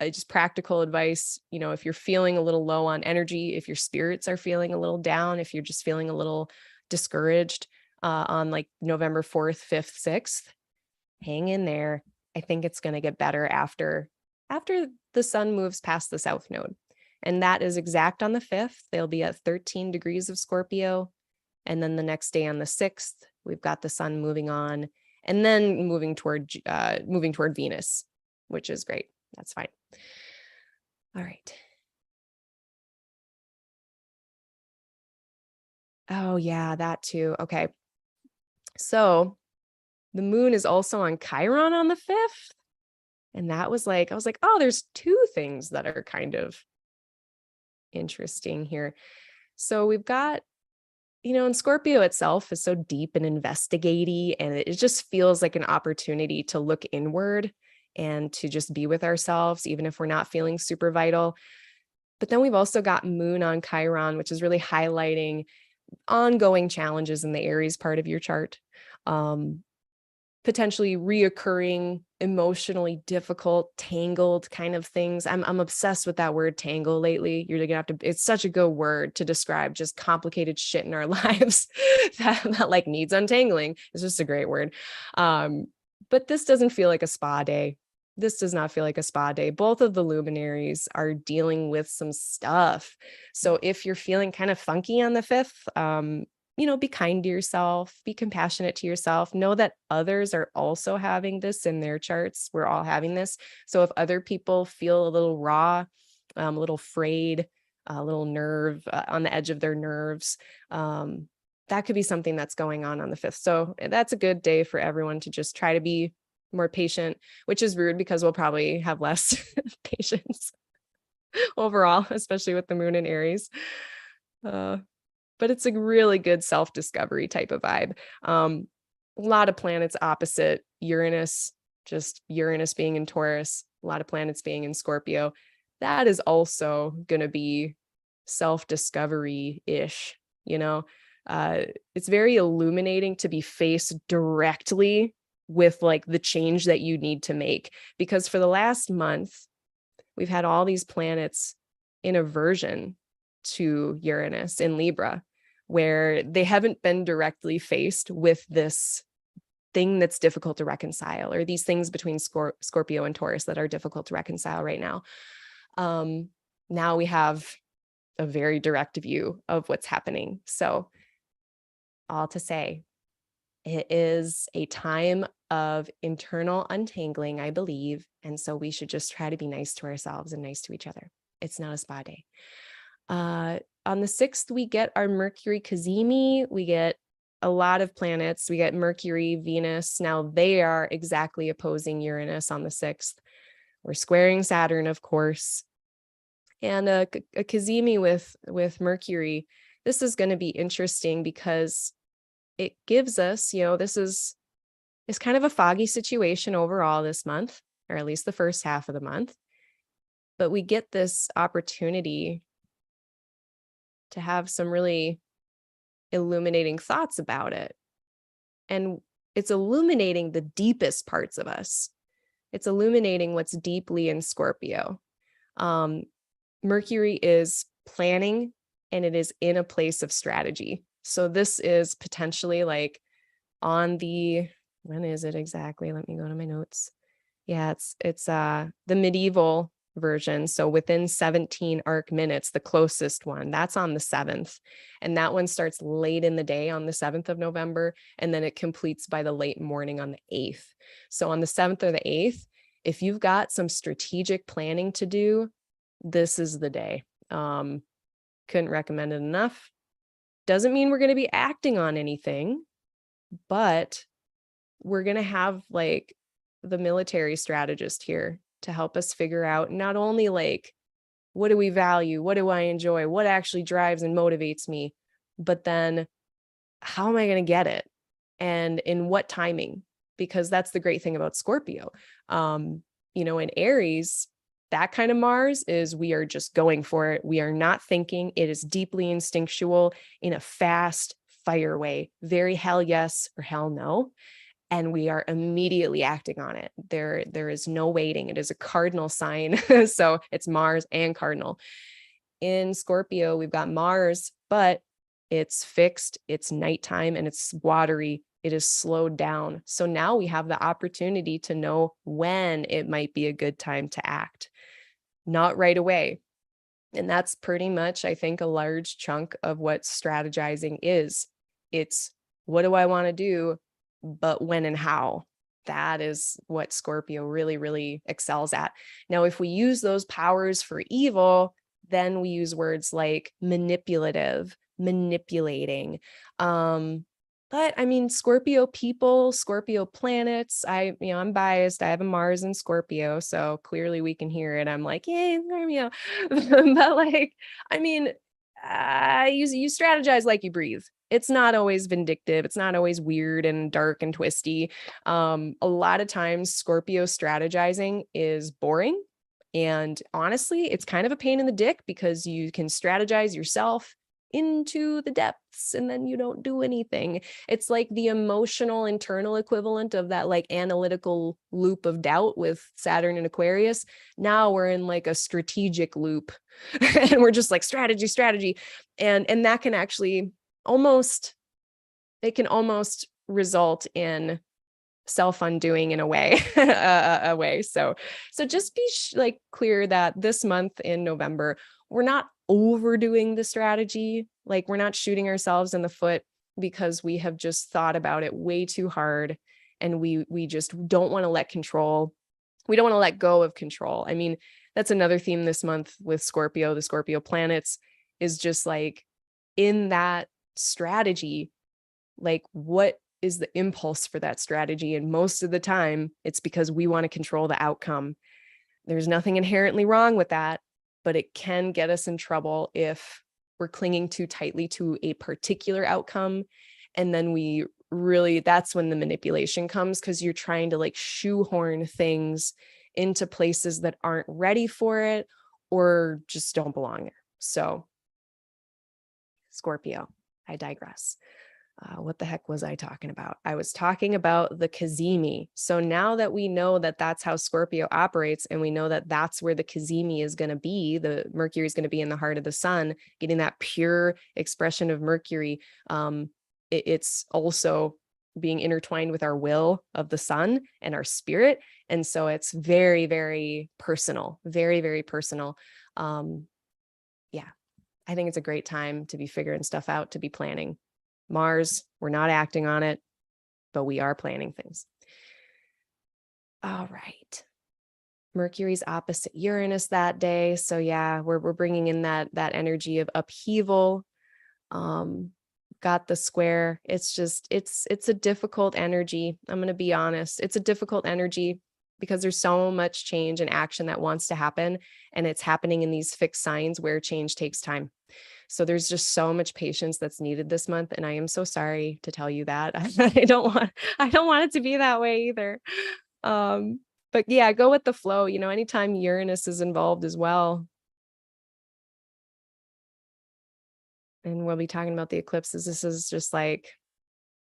just practical advice, if you're feeling a little low on energy, if your spirits are feeling a little down, if you're just feeling a little discouraged on like November 4th, 5th, 6th, hang in there. I think it's going to get better after the sun moves past the South Node. And that is exact on the 5th. They'll be at 13 degrees of Scorpio. And then the next day on the 6th, we've got the sun moving on and then moving toward Venus, which is great. That's fine. All right. Oh yeah, that too. Okay. So the moon is also on Chiron on the 5th. And that was like, I was like, oh, there's 2 things that are kind of interesting here. So we've got, and Scorpio itself is so deep and investigative, and it just feels like an opportunity to look inward and to just be with ourselves, even if we're not feeling super vital. But then we've also got Moon on Chiron, which is really highlighting ongoing challenges in the Aries part of your chart, potentially reoccurring emotionally difficult, tangled kind of things. I'm obsessed with that word tangle lately. You're gonna have to, it's such a good word to describe just complicated shit in our lives that like needs untangling. It's just a great word. But this doesn't feel like a spa day. This does not feel like a spa day. Both of the luminaries are dealing with some stuff. So if you're feeling kind of funky on the 5th, be kind to yourself, be compassionate to yourself, know that others are also having this in their charts. We're all having this. So if other people feel a little raw, a little frayed, a little on the edge of their nerves, that could be something that's going on the 5th. So that's a good day for everyone to just try to be more patient, which is rude because we'll probably have less patience overall, especially with the moon in Aries. But it's a really good self-discovery type of vibe. A lot of planets opposite Uranus, just Uranus being in Taurus, a lot of planets being in Scorpio. That is also going to be self-discovery-ish, it's very illuminating to be faced directly with like the change that you need to make, because for the last month, we've had all these planets in aversion to Uranus in Libra, where they haven't been directly faced with this thing that's difficult to reconcile, or these things between Scorpio and Taurus that are difficult to reconcile right now. Now we have a very direct view of what's happening. So all to say, it is a time of internal untangling, I believe. And so we should just try to be nice to ourselves and nice to each other. It's not a spa day. On the 6th, we get our Mercury Cazimi. We get a lot of planets. We get Mercury, Venus. Now they are exactly opposing Uranus on the 6th. We're squaring Saturn, of course. And a Cazimi with Mercury. This is going to be interesting because it gives us, it's kind of a foggy situation overall this month, or at least the first half of the month. But we get this opportunity to have some really illuminating thoughts about it. And it's illuminating the deepest parts of us. It's illuminating what's deeply in Scorpio. Mercury is planning, and it is in a place of strategy. So this is potentially like on when is it exactly? Let me go to my notes. Yeah, it's the medieval version. So within 17 arc minutes, the closest one, that's on the 7th. And that one starts late in the day on the 7th of November. And then it completes by the late morning on the 8th. So on the 7th or the 8th, if you've got some strategic planning to do, this is the day. Couldn't recommend it enough. Doesn't mean we're going to be acting on anything, but we're going to have like the military strategist here to help us figure out not only like, what do we value? What do I enjoy? What actually drives and motivates me? But then how am I going to get it? And in what timing? Because that's the great thing about Scorpio. In Aries, that kind of Mars is we are just going for it. We are not thinking. It is deeply instinctual in a fast fire way. Very hell yes or hell no. And we are immediately acting on it. There is no waiting. It is a cardinal sign. So it's Mars and cardinal. In Scorpio, we've got Mars, but it's fixed, it's nighttime, and it's watery. It is slowed down. So now we have the opportunity to know when it might be a good time to act, not right away. And that's pretty much, I think, a large chunk of what strategizing is. It's what do I want to do, but when and how. That is what Scorpio really, really excels at. Now, if we use those powers for evil, then we use words like manipulative, manipulating. But I mean, Scorpio people, Scorpio planets, I'm biased. I have a Mars in Scorpio, so clearly we can hear it. I'm like, yay, Scorpio. But like, I mean, you strategize like you breathe. It's not always vindictive. It's not always weird and dark and twisty. A lot of times Scorpio strategizing is boring. And honestly, it's kind of a pain in the dick because you can strategize yourself into the depths and then you don't do anything. It's like the emotional internal equivalent of that like analytical loop of doubt with Saturn and Aquarius. Now we're in like a strategic loop and we're just like strategy. And that can actually almost result in self-undoing in a way, a way. So just be like clear that this month in November, we're not overdoing the strategy. Like we're not shooting ourselves in the foot because we have just thought about it way too hard. And we just don't want to let control. We don't want to let go of control. I mean, that's another theme this month with Scorpio. The Scorpio planets is just like in that strategy, like what is the impulse for that strategy? And most of the time it's because we want to control the outcome. There's nothing inherently wrong with that, but it can get us in trouble if we're clinging too tightly to a particular outcome. And then that's when the manipulation comes, because you're trying to like shoehorn things into places that aren't ready for it or just don't belong there. So Scorpio, I digress. What the heck was I talking about? I was talking about the Cazimi. So now that we know that that's how Scorpio operates, and we know that that's where the Cazimi is going to be, the Mercury is going to be in the heart of the sun, getting that pure expression of Mercury. It's also being intertwined with our will of the sun and our spirit. And so it's very, very personal, very, very personal. Yeah, I think it's a great time to be figuring stuff out, to be planning. Mars, we're not acting on it, but we are planning things. All right. Mercury's opposite Uranus that day. So yeah, we're bringing in that energy of upheaval. Got the square. It's a difficult energy. I'm going to be honest. It's a difficult energy because there's so much change and action that wants to happen. And it's happening in these fixed signs where change takes time. So there's just so much patience that's needed this month. And I am so sorry to tell you that. I don't want it to be that way either. But yeah, go with the flow. You know, anytime Uranus is involved as well. And we'll be talking about the eclipses. This is just like,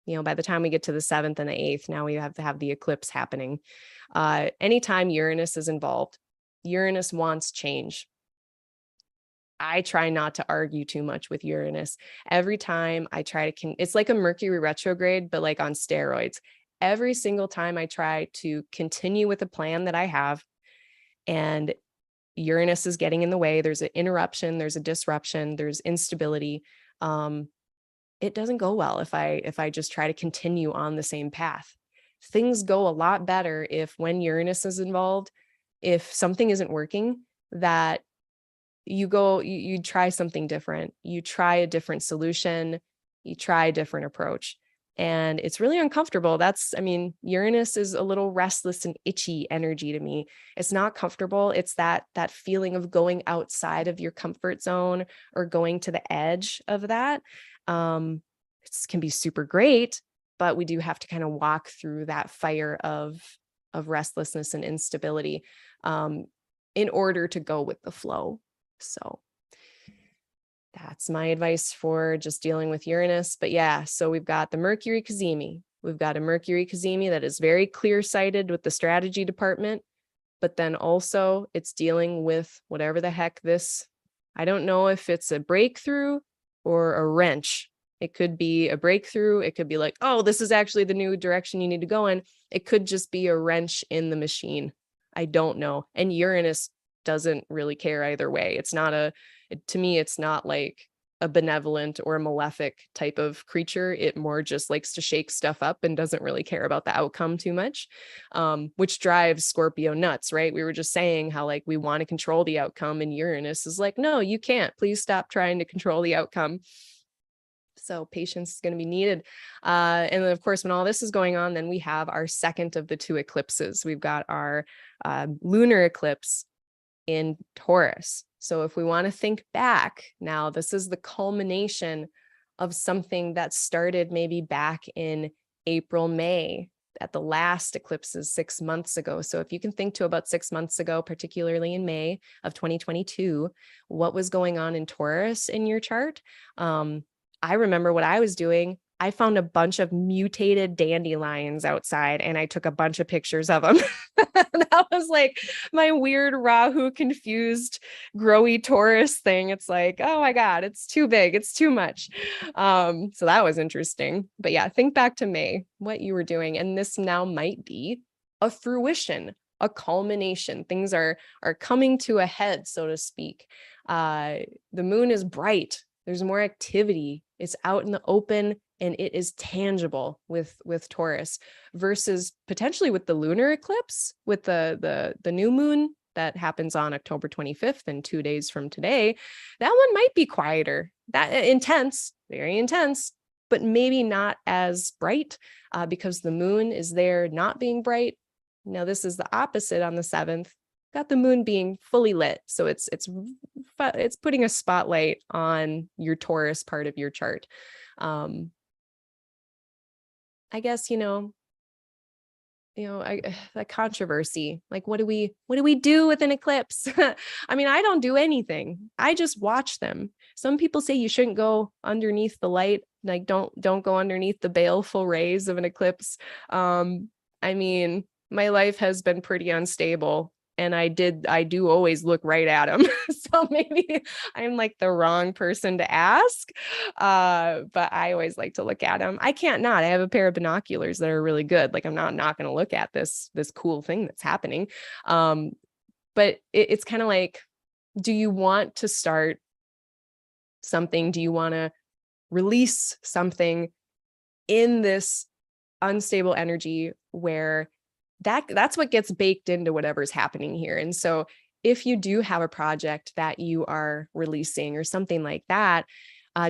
you know, by the time we get to the 7th and the 8th, now we have to have the eclipse happening. Anytime Uranus is involved, Uranus wants change. I try not to argue too much with Uranus. Every time I try to, it's like a Mercury retrograde, but like on steroids. Every single time I try to continue with a plan that I have and Uranus is getting in the way, there's an interruption, there's a disruption, there's instability. It doesn't go well if I just try to continue on the same path. Things go a lot better if, when Uranus is involved, if something isn't working, that you try something different, you try a different solution, you try a different approach. And it's really uncomfortable. Uranus is a little restless and itchy energy to me. It's not comfortable. It's that feeling of going outside of your comfort zone or going to the edge of that. It can be super great, but we do have to kind of walk through that fire of restlessness and instability in order to go with the flow. So that's my advice for just dealing with Uranus. But yeah, so we've got the Mercury Cazimi. We've got a Mercury Cazimi that is very clear-sighted with the strategy department, but then also it's dealing with whatever the heck I don't know if it's a breakthrough or a wrench. It could be a breakthrough. It could be like, oh, this is actually the new direction you need to go in. It could just be a wrench in the machine. I don't know. And Uranus doesn't really care either way. To me, it's not like a benevolent or a malefic type of creature. It more just likes to shake stuff up and doesn't really care about the outcome too much, which drives Scorpio nuts, right? We were just saying how like we want to control the outcome, and Uranus is like, no, you can't. Please stop trying to control the outcome. So patience is going to be needed. And then, of course, when all this is going on, then we have our second of the two eclipses. We've got our lunar eclipse in Taurus. So if we want to think back now, this is the culmination of something that started maybe back in April, May. at the last eclipses 6 months ago. So if you can think to about 6 months ago, particularly in May of 2022, what was going on in Taurus in your chart? I remember what I was doing. I found a bunch of mutated dandelions outside and I took a bunch of pictures of them. That was like my weird Rahu confused growy Taurus thing. It's like, oh my God, it's too big. It's too much. So that was interesting. But yeah, think back to May, what you were doing. And this now might be a fruition, a culmination. Things are coming to a head, so to speak. The moon is bright. There's more activity. It's out in the open and it is tangible with Taurus versus potentially with the lunar eclipse, with the new moon that happens on October 25th and 2 days from today. That one might be quieter, that intense, very intense, but maybe not as bright because the moon is there not being bright. Now this is the opposite on the 7th. Got the moon being fully lit. So it's putting a spotlight on your Taurus part of your chart. I guess, the controversy, like, what do we do with an eclipse? I mean, I don't do anything. I just watch them. Some people say you shouldn't go underneath the light. Like, don't go underneath the baleful rays of an eclipse. I mean, my life has been pretty unstable. And I do always look right at him. So maybe I'm like the wrong person to ask. But I always like to look at him. I can't not. I have a pair of binoculars that are really good. Like I'm not going to look at this cool thing that's happening. But it's kind of like, do you want to start something? Do you want to release something in this unstable energy where that's what gets baked into whatever's happening here? And so if you do have a project that you are releasing or something like that,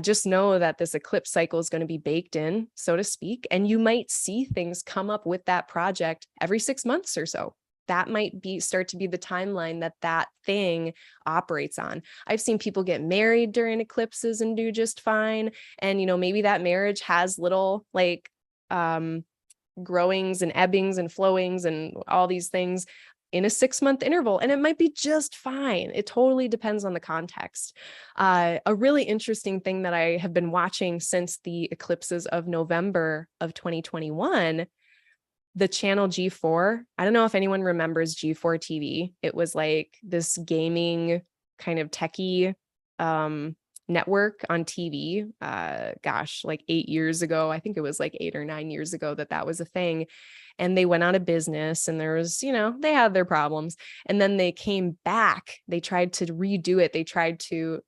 just know that this eclipse cycle is going to be baked in, so to speak, and you might see things come up with that project every 6 months or so. That might start to be the timeline that thing operates on. I've seen people get married during eclipses and do just fine. And, maybe that marriage has little like, growings and ebbings and flowings and all these things in a 6-month interval, and it might be just fine. It totally depends on the context. A really interesting thing that I have been watching since the eclipses of November of 2021, the channel G4. I don't know if anyone remembers G4 TV. It was like this gaming kind of techie network on TV, like 8 years ago. I think it was like 8 or 9 years ago that was a thing. And they went out of business and there was, they had their problems. And then they came back. They tried to redo it. They tried to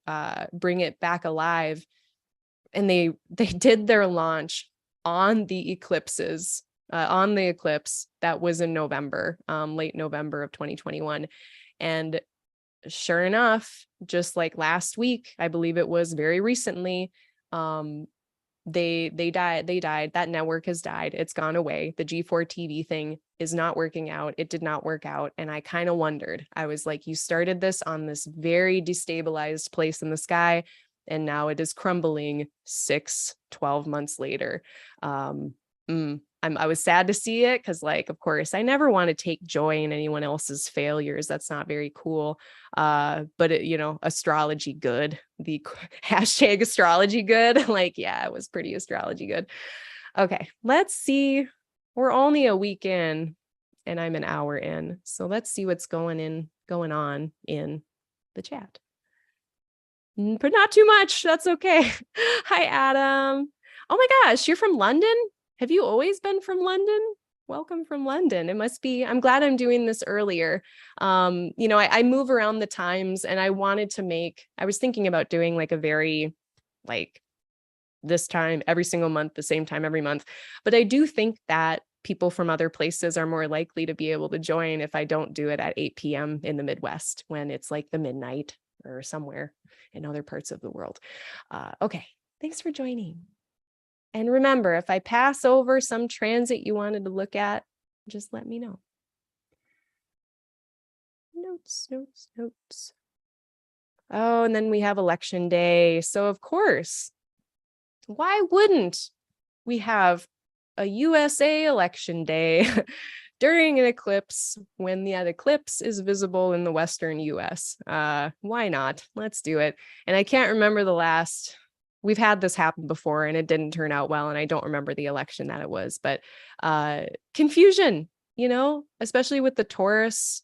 bring it back alive. And they did their launch on the eclipses, on the eclipse that was in November, late November of 2021. And sure enough, just like last week, I believe it was very recently, they died. That network has died. It's gone away. The G4 TV thing is not working out. It did not work out. And I kind of wondered, I was like, you started this on this very destabilized place in the sky, and now it is crumbling 12 months later. I was sad to see it because, like, of course, I never want to take joy in anyone else's failures. That's not very cool. But astrology good, the hashtag astrology good. Like, yeah, it was pretty astrology good. Okay, let's see. We're only a week in and I'm an hour in. So let's see what's going on in the chat. But not too much. That's okay. Hi, Adam. Oh my gosh, you're from London? Have you always been from London? Welcome from London. It must be, I'm glad I'm doing this earlier. I move around the times and I was thinking about doing like a very, like, this time every single month, the same time every month. But I do think that people from other places are more likely to be able to join if I don't do it at 8 p.m. in the Midwest when it's like the midnight or somewhere in other parts of the world. Okay, thanks for joining. And remember, if I pass over some transit you wanted to look at, just let me know. Notes. Oh, and then we have election day. So of course, why wouldn't we have a USA election day during an eclipse when that eclipse is visible in the Western US. Why not? Let's do it. And I can't remember the last, we've had this happen before and it didn't turn out well. And I don't remember the election that it was, but confusion, you know, especially with the Taurus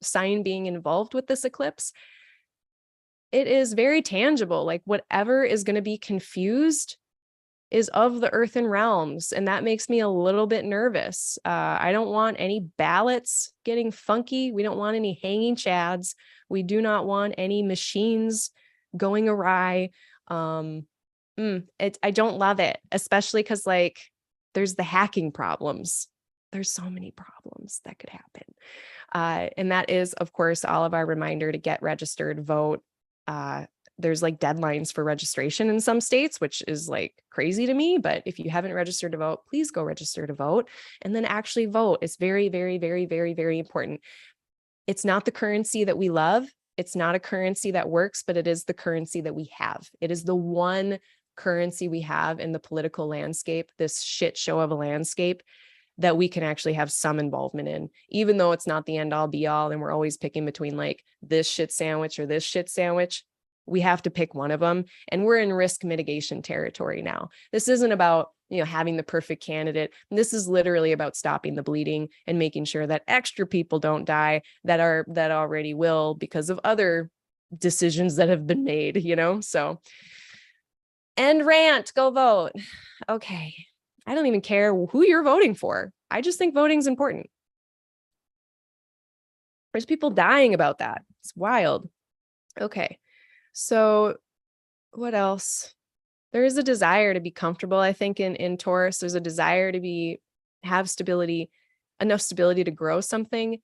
sign being involved with this eclipse. It is very tangible. Like whatever is going to be confused is of the earthen realms. And that makes me a little bit nervous. I don't want any ballots getting funky. We don't want any hanging chads. We do not want any machines going awry. I don't love it, especially because like there's the hacking problems. There's so many problems that could happen. And that is, of course, all of our reminder to get registered, vote. There's like deadlines for registration in some states, which is like crazy to me. But if you haven't registered to vote, please go register to vote and then actually vote. It's very, very, very, very, very important. It's not the currency that we love. It's not a currency that works, but it is the currency that we have. It is the one currency we have in the political landscape, this shit show of a landscape that we can actually have some involvement in, even though it's not the end all be all. And we're always picking between like this shit sandwich or this shit sandwich. We have to pick one of them. And we're in risk mitigation territory now. This isn't about, you know, having the perfect candidate. This is literally about stopping the bleeding and making sure that extra people don't die that already will because of other decisions that have been made, you know? So end rant, go vote. Okay. I don't even care who you're voting for. I just think voting is important. There's people dying about that. It's wild. Okay. So what else? There is a desire to be comfortable. I think in Taurus, there's a desire to have stability, enough stability to grow something.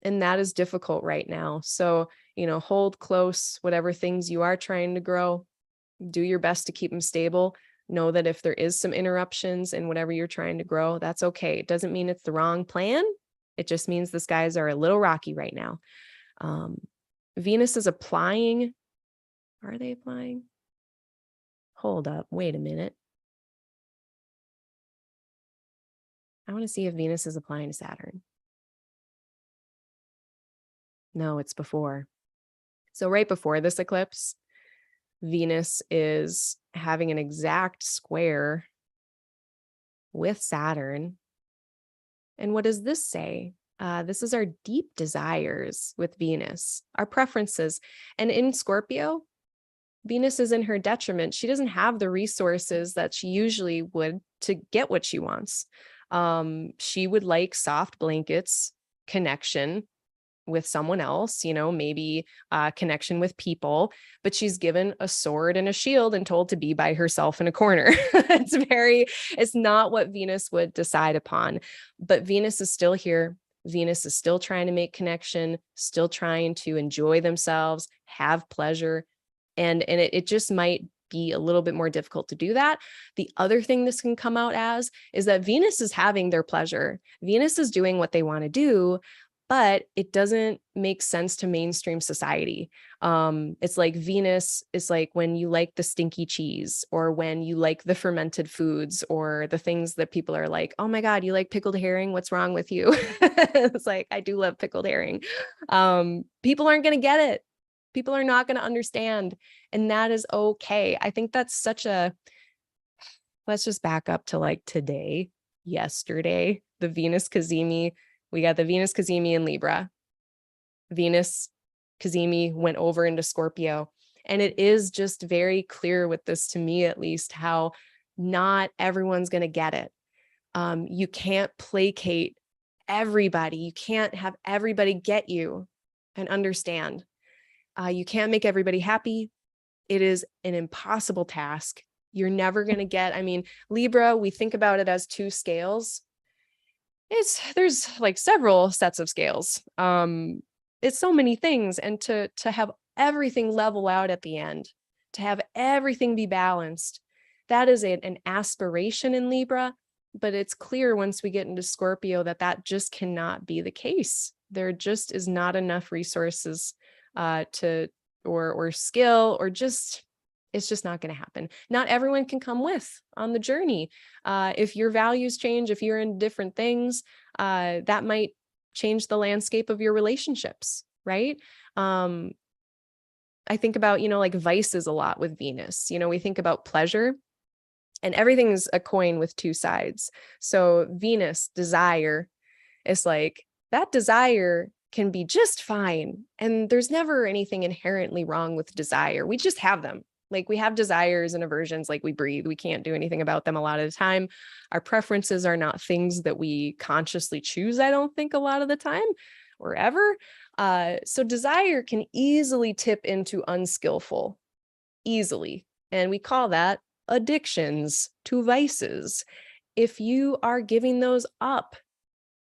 And that is difficult right now. So, you know, hold close whatever things you are trying to grow. Do your best to keep them stable. Know that if there is some interruptions in whatever you're trying to grow, that's okay. It doesn't mean it's the wrong plan. It just means the skies are a little rocky right now. Venus is applying. Are they applying? Hold up. Wait a minute. I want to see if Venus is applying to Saturn. No, it's before. So right before this eclipse, Venus is having an exact square with Saturn. And what does this say? This is our deep desires with Venus, our preferences. And in Scorpio, Venus is in her detriment. She doesn't have the resources that she usually would to get what she wants. She would like soft blankets, connection with someone else, you know, maybe connection with people, but she's given a sword and a shield and told to be by herself in a corner. It's not what Venus would decide upon, but Venus is still here. Venus is still trying to make connection, still trying to enjoy themselves, have pleasure. And it just might be a little bit more difficult to do that. The other thing this can come out as is that Venus is having their pleasure. Venus is doing what they want to do, but it doesn't make sense to mainstream society. It's like Venus is like when you like the stinky cheese or when you like the fermented foods or the things that people are like, oh my God, you like pickled herring? What's wrong with you? It's like, I do love pickled herring. People aren't going to get it. People are not going to understand. And that is okay. I think that's let's just back up to like yesterday, the Venus Cazimi. We got the Venus Cazimi in Libra. Venus Cazimi went over into Scorpio. And it is just very clear with this, to me at least, how not everyone's going to get it. You can't placate everybody. You can't have everybody get you and understand. You can't make everybody happy. It is an impossible task. You're never going to get, Libra, we think about it as two scales. There's like several sets of scales. It's so many things. And to have everything level out at the end, to have everything be balanced, that is an aspiration in Libra, but it's clear once we get into Scorpio that just cannot be the case. There just is not enough resources or skill or just It's just not going to happen. Not everyone can come with on the journey. If your values change, if you're in different things, that might change the landscape of your relationships, right? I think about, like vices a lot with Venus. We think about pleasure, and everything's a coin with two sides. So Venus, desire, is like that desire can be just fine. And there's never anything inherently wrong with desire. We just have them. Like we have desires and aversions, like we breathe. We can't do anything about them a lot of the time. Our preferences are not things that we consciously choose, I don't think, a lot of the time or ever. So desire can easily tip into unskillful, easily. And we call that addictions to vices. If you are giving those up,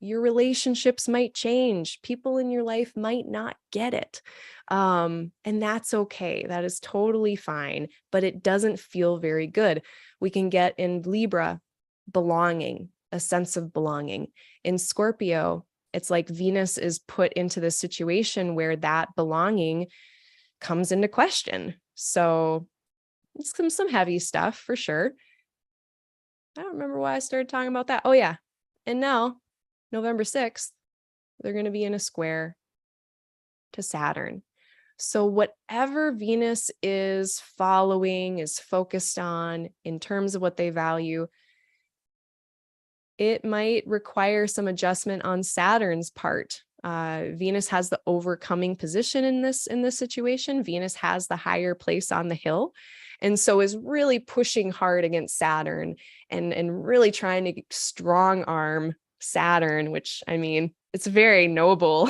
your relationships might change. People in your life might not get it. And that's okay. That is totally fine, but it doesn't feel very good. We can get in Libra, belonging, a sense of belonging. In Scorpio, it's like Venus is put into this situation where that belonging comes into question. So it's some heavy stuff for sure. I don't remember why I started talking about that. Oh yeah. And now November 6th, they're going to be in a square to Saturn. So whatever Venus is following, is focused on in terms of what they value, it might require some adjustment on Saturn's part. Venus has the overcoming position in this situation. Venus has the higher place on the hill, and so is really pushing hard against Saturn and really trying to strong arm Saturn, which, I mean, it's a very noble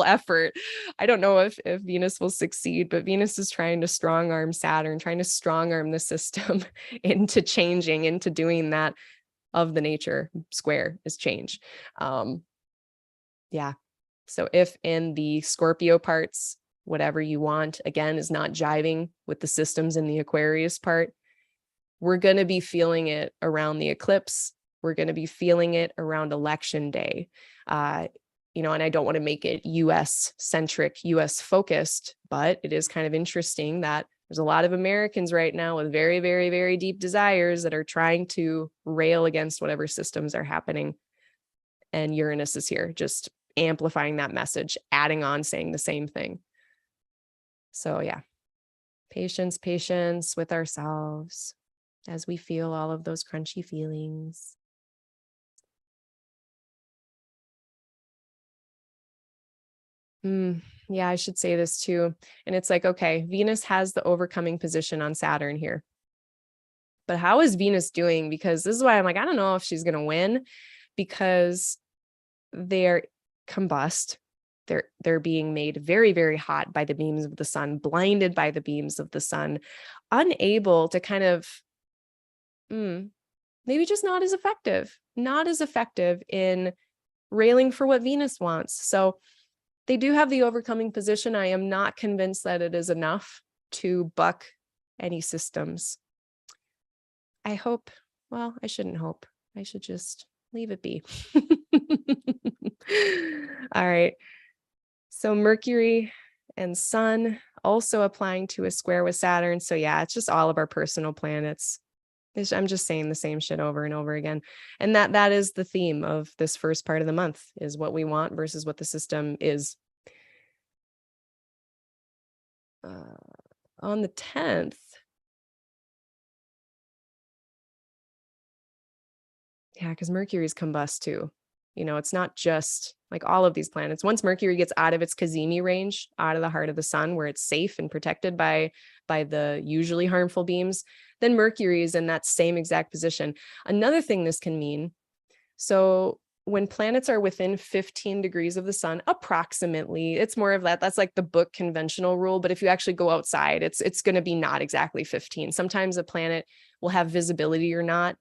effort. I don't know if Venus will succeed, but Venus is trying to strong arm Saturn, trying to strong arm the system into changing, into doing that. Of the nature square is change. Yeah. So if in the Scorpio parts, whatever you want, again, is not jiving with the systems in the Aquarius part, we're going to be feeling it around the eclipse. We're going to be feeling it around election day. And I don't want to make it US centric, US focused, but it is kind of interesting that there's a lot of Americans right now with very, very, very deep desires that are trying to rail against whatever systems are happening. And Uranus is here, just amplifying that message, adding on, saying the same thing. So yeah, patience with ourselves as we feel all of those crunchy feelings. Yeah, I should say this too. And it's like, okay, Venus has the overcoming position on Saturn here. But how is Venus doing? Because this is why I'm like, I don't know if she's going to win, because they're combust. They're being made very, very hot by the beams of the sun, blinded by the beams of the sun, unable to kind of, maybe just not as effective in railing for what Venus wants. So they do have the overcoming position. I am not convinced that it is enough to buck any systems. I shouldn't hope. I should just leave it be. All right. So Mercury and Sun also applying to a square with Saturn. So yeah, it's just all of our personal planets. I'm just saying the same shit over and over again. And that is the theme of this first part of the month, is what we want versus what the system is. On the 10th, yeah, because Mercury's combust too. It's not just like all of these planets. Once Mercury gets out of its Cazimi range, out of the heart of the sun, where it's safe and protected by the usually harmful beams, then Mercury is in that same exact position. Another thing this can mean, so when planets are within 15 degrees of the sun, approximately, it's more of that's like the book conventional rule. But if you actually go outside, it's going to be not exactly 15. Sometimes a planet will have visibility or not,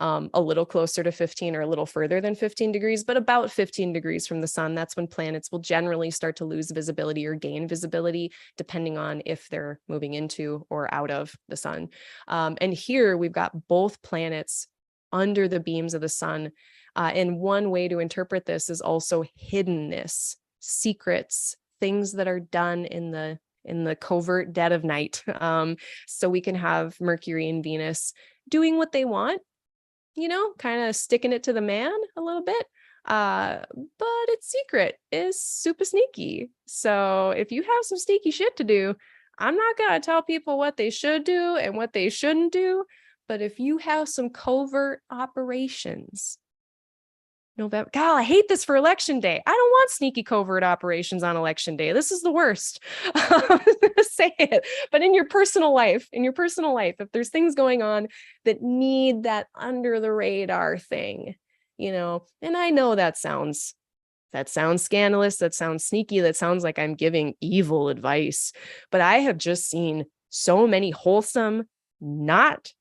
a little closer to 15 or a little further than 15 degrees, but about 15 degrees from the sun. That's when planets will generally start to lose visibility or gain visibility, depending on if they're moving into or out of the sun. And here we've got both planets under the beams of the sun. And one way to interpret this is also hiddenness, secrets, things that are done in the in the covert dead of night. So we can have Mercury and Venus doing what they want, kind of sticking it to the man a little bit. But its secret is super sneaky. So if you have some sneaky shit to do, I'm not going to tell people what they should do and what they shouldn't do. But if you have some covert operations, November, God, I hate this for election day. I don't want sneaky covert operations on election day. This is the worst. I'm going to say it. But in your personal life, if there's things going on that need that under the radar thing, and I know that sounds scandalous, that sounds sneaky, that sounds like I'm giving evil advice, but I have just seen so many wholesome, not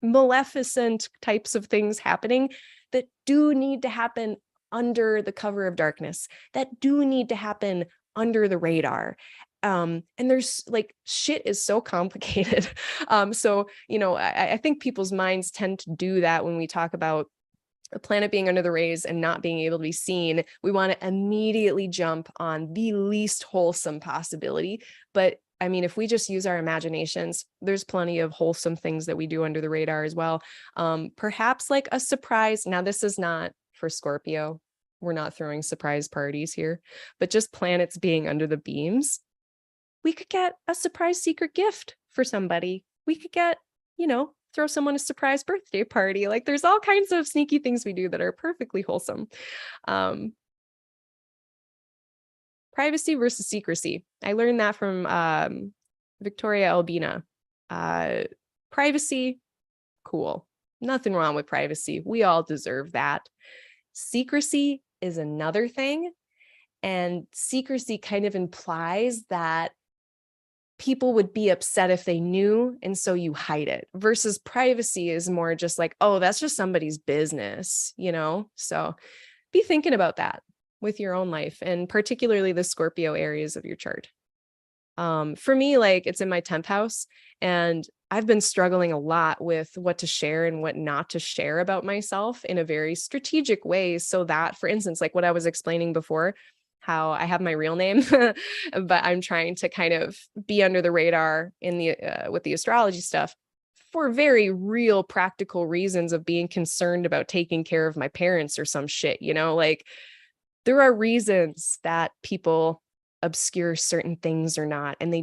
maleficent types of things happening that do need to happen under the cover of darkness, that do need to happen under the radar. And there's like, shit is so complicated. So, I think people's minds tend to do that when we talk about a planet being under the rays and not being able to be seen. We want to immediately jump on the least wholesome possibility. But I mean, if we just use our imaginations, there's plenty of wholesome things that we do under the radar as well. Perhaps like a surprise. Now, this is not for Scorpio. We're not throwing surprise parties here, but just planets being under the beams. We could get a surprise secret gift for somebody. We could get, throw someone a surprise birthday party. Like there's all kinds of sneaky things we do that are perfectly wholesome. Privacy versus secrecy. I learned that from Victoria Albina. Privacy, cool. Nothing wrong with privacy. We all deserve that. Secrecy is another thing. And secrecy kind of implies that people would be upset if they knew, and so you hide it, versus privacy is more just like, oh, that's just somebody's business, So be thinking about that with your own life, and particularly the Scorpio areas of your chart. For me, like it's in my 10th house, and I've been struggling a lot with what to share and what not to share about myself in a very strategic way. So that, for instance, like what I was explaining before, how I have my real name, but I'm trying to kind of be under the radar in the with the astrology stuff for very real practical reasons of being concerned about taking care of my parents or some shit, like there are reasons that people obscure certain things or not, and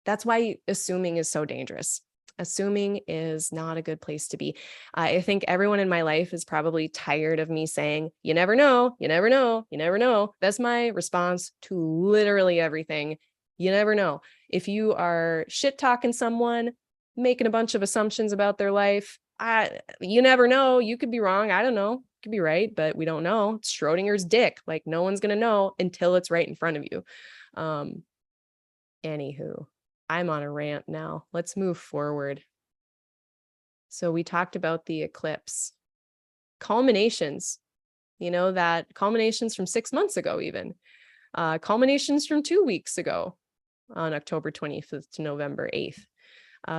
that's why assuming is so dangerous. Assuming is not a good place to be. I think everyone in my life is probably tired of me saying, you never know, you never know, you never know. That's my response to literally everything. You never know. If you are shit talking someone, making a bunch of assumptions about their life, you never know. You could be wrong. I don't know. You could be right, but we don't know. It's Schrodinger's dick. Like no one's going to know until it's right in front of you. Anywho. I'm on a rant now. Let's move forward. So we talked about the eclipse. Culminations, that culminations from 6 months ago, even. Culminations from 2 weeks ago on October 25th to November 8th.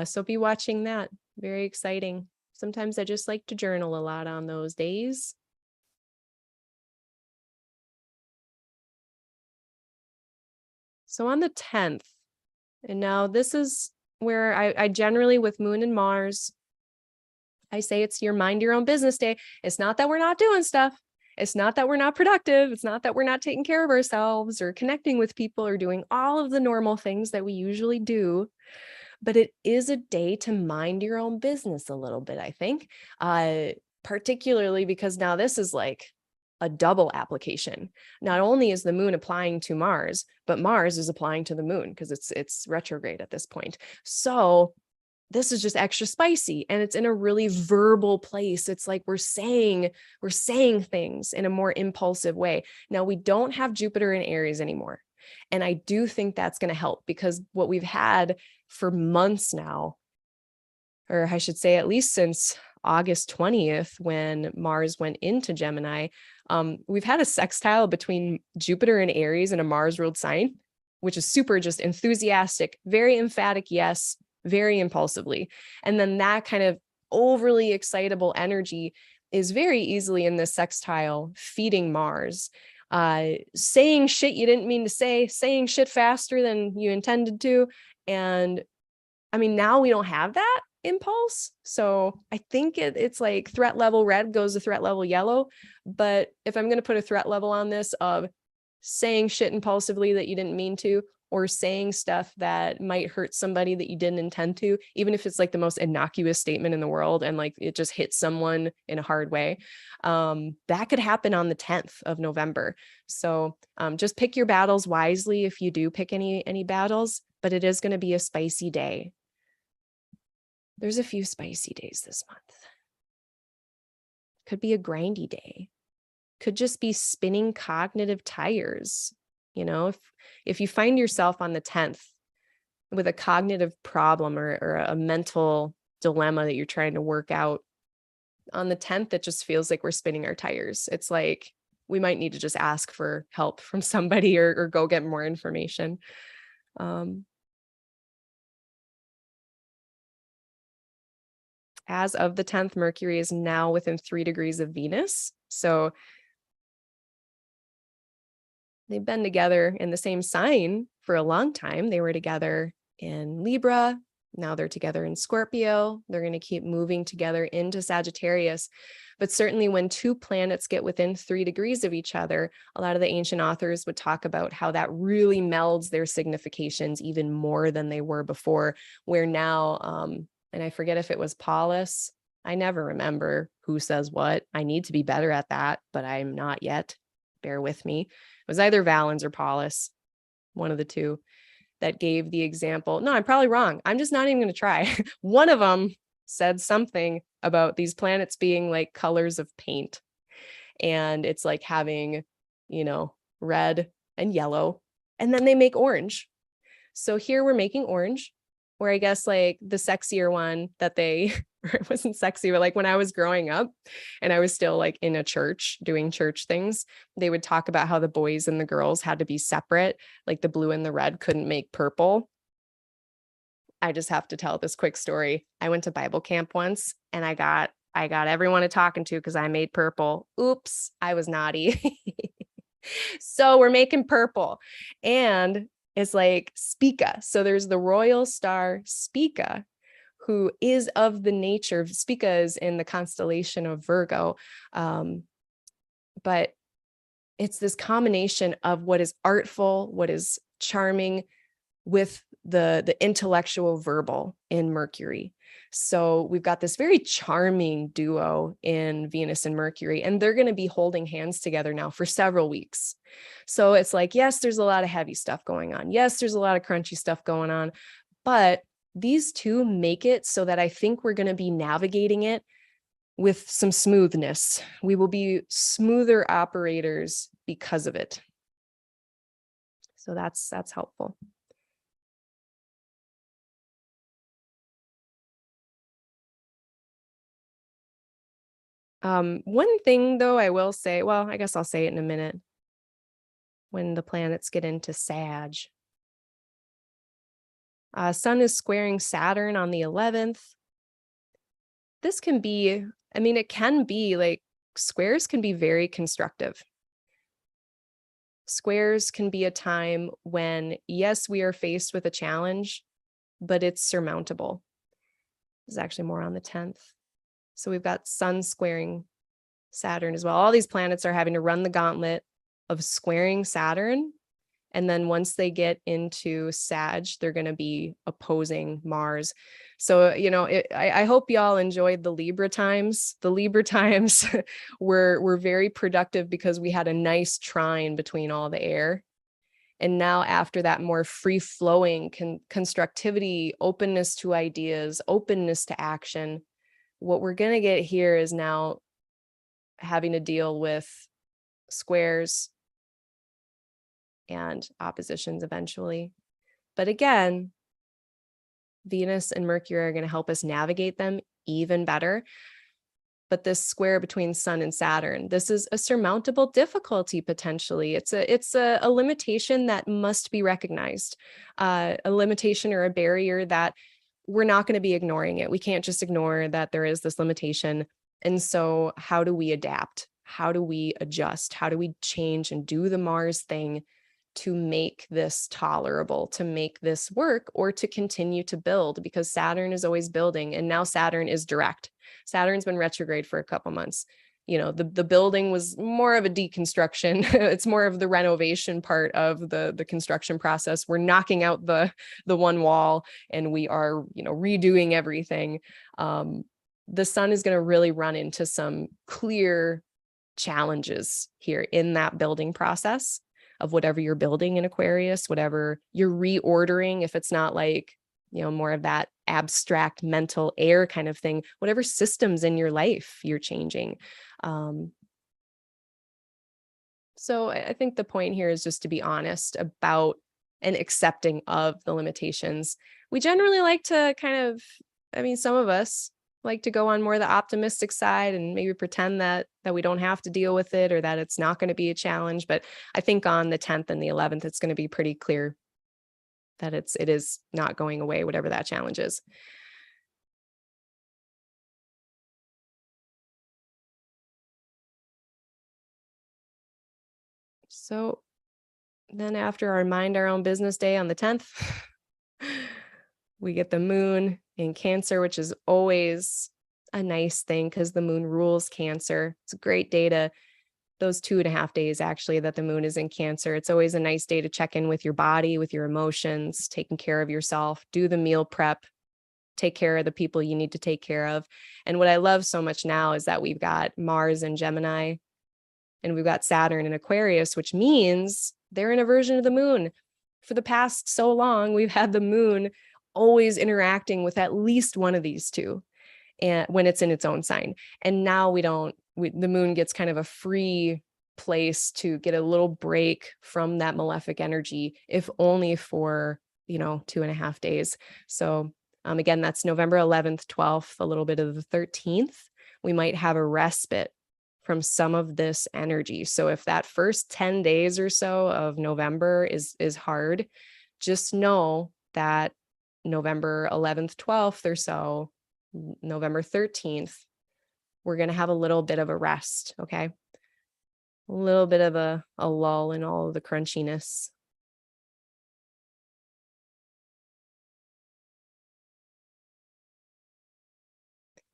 So be watching that. Very exciting. Sometimes I just like to journal a lot on those days. So on the 10th, and now this is where I generally, with Moon and Mars, I say it's your mind your own business day. It's not that we're not doing stuff. It's not that we're not productive. It's not that we're not taking care of ourselves or connecting with people or doing all of the normal things that we usually do. But it is a day to mind your own business a little bit, I think, particularly because now this is like a double application. Not only is the moon applying to Mars, but Mars is applying to the moon because it's retrograde at this point. So this is just extra spicy, and it's in a really verbal place. It's like we're saying things in a more impulsive way. Now we don't have Jupiter in Aries anymore. And I do think that's going to help, because what we've had for months now, or I should say at least since August 20th, when Mars went into Gemini, we've had a sextile between Jupiter and Aries in a Mars ruled sign, which is super just enthusiastic, very emphatic, yes, very impulsively. And then that kind of overly excitable energy is very easily in this sextile feeding Mars. saying shit you didn't mean to say, saying shit faster than you intended to. And I mean, now we don't have that impulse. So I think it's like threat level red goes to threat level yellow. But if I'm going to put a threat level on this of saying shit impulsively that you didn't mean to, or saying stuff that might hurt somebody that you didn't intend to, even if it's like the most innocuous statement in the world and like it just hits someone in a hard way, that could happen on the 10th of November. So just pick your battles wisely if you do pick any battles, but it is going to be a spicy day. There's a few spicy days this month. Could be a grindy day. Could just be spinning cognitive tires. You know, if you find yourself on the 10th with a cognitive problem or a mental dilemma that you're trying to work out, on the 10th, it just feels like we're spinning our tires. It's like we might need to just ask for help from somebody or go get more information. As of the 10th, Mercury is now within 3 degrees of Venus. So they've been together in the same sign for a long time. They were together in Libra. Now they're together in Scorpio. They're going to keep moving together into Sagittarius. But certainly when two planets get within 3 degrees of each other, a lot of the ancient authors would talk about how that really melds their significations even more than they were before, where now, and I forget if it was Paulus. I never remember who says what. I need to be better at that, but I'm not yet. Bear with me. It was either Valens or Paulus, one of the two, that gave the example. No, I'm probably wrong. I'm just not even going to try. One of them said something about these planets being like colors of paint. And it's like having, red and yellow, and then they make orange. So here we're making orange, where I guess like the sexier one that they, or it wasn't sexy, but like when I was growing up and I was still like in a church doing church things, they would talk about how the boys and the girls had to be separate. Like the blue and the red couldn't make purple. I just have to tell this quick story. I went to Bible camp once and I got everyone to talking to because I made purple. Oops, I was naughty. So we're making purple. And it's like Spica. So there's the royal star Spica, who is of the nature, Spica is in the constellation of Virgo. But it's this combination of what is artful, what is charming with the intellectual verbal in Mercury. So we've got this very charming duo in Venus and Mercury, and they're going to be holding hands together now for several weeks. So it's like, yes, there's a lot of heavy stuff going on. Yes, there's a lot of crunchy stuff going on, but these two make it so that I think we're going to be navigating it with some smoothness. We will be smoother operators because of it. So that's helpful. One thing though, I will say, well, I guess I'll say it in a minute when the planets get into Sag. Sun is squaring Saturn on the 11th. This can be, it can be like squares can be very constructive. Squares can be a time when, yes, we are faced with a challenge, but it's surmountable. This is actually more on the 10th. So we've got Sun squaring Saturn as well. All these planets are having to run the gauntlet of squaring Saturn. And then once they get into Sag, they're going to be opposing Mars. So, I hope y'all enjoyed the Libra times. The Libra times were very productive because we had a nice trine between all the air. And now after that, more free-flowing constructivity, openness to ideas, openness to action. What we're going to get here is now having to deal with squares and oppositions eventually. But again, Venus and Mercury are going to help us navigate them even better. But this square between Sun and Saturn, this is a surmountable difficulty potentially. It's a limitation that must be recognized, a limitation or a barrier that we're not going to be ignoring it. We can't just ignore that there is this limitation. And so how do we adapt? how do we adjust? How do we change and do the Mars thing to make this tolerable, to make this work, or to continue to build? Because Saturn is always building, and now Saturn is direct. Saturn's been retrograde for a couple months. You know, the building was more of a deconstruction. It's more of the renovation part of the construction process. We're knocking out the one wall, and we are, you know, redoing everything. The sun is going to really run into some clear challenges here in that building process of whatever you're building in Aquarius, whatever you're reordering, if it's not like, you know, more of that abstract mental air kind of thing, whatever systems in your life you're changing. So I think the point here is just to be honest about and accepting of the limitations. We generally like to kind of, I mean, some of us like to go on more the optimistic side and maybe pretend that we don't have to deal with it, or that it's not going to be a challenge. But I think on the 10th and the 11th, it's going to be pretty clear that it is not going away, whatever that challenge is. So then after our Mind Our Own Business Day on the 10th, we get the moon in Cancer, which is always a nice thing because the moon rules Cancer. It's a great day to, those 2.5 days actually that the moon is in Cancer. It's always a nice day to check in with your body, with your emotions, taking care of yourself, do the meal prep, take care of the people you need to take care of. And what I love so much now is that we've got Mars in Gemini and we've got Saturn in Aquarius, which means they're in a version of the moon. For the past so long, we've had the moon always interacting with at least one of these two, and when it's in its own sign. And now the moon gets kind of a free place to get a little break from that malefic energy, if only for, 2.5 days. So again, that's November 11th, 12th, a little bit of the 13th. We might have a respite from some of this energy. So if that first 10 days or so of November is hard, just know that November 11th, 12th or so, November 13th, we're going to have a little bit of a rest, okay? A little bit of a lull in all of the crunchiness.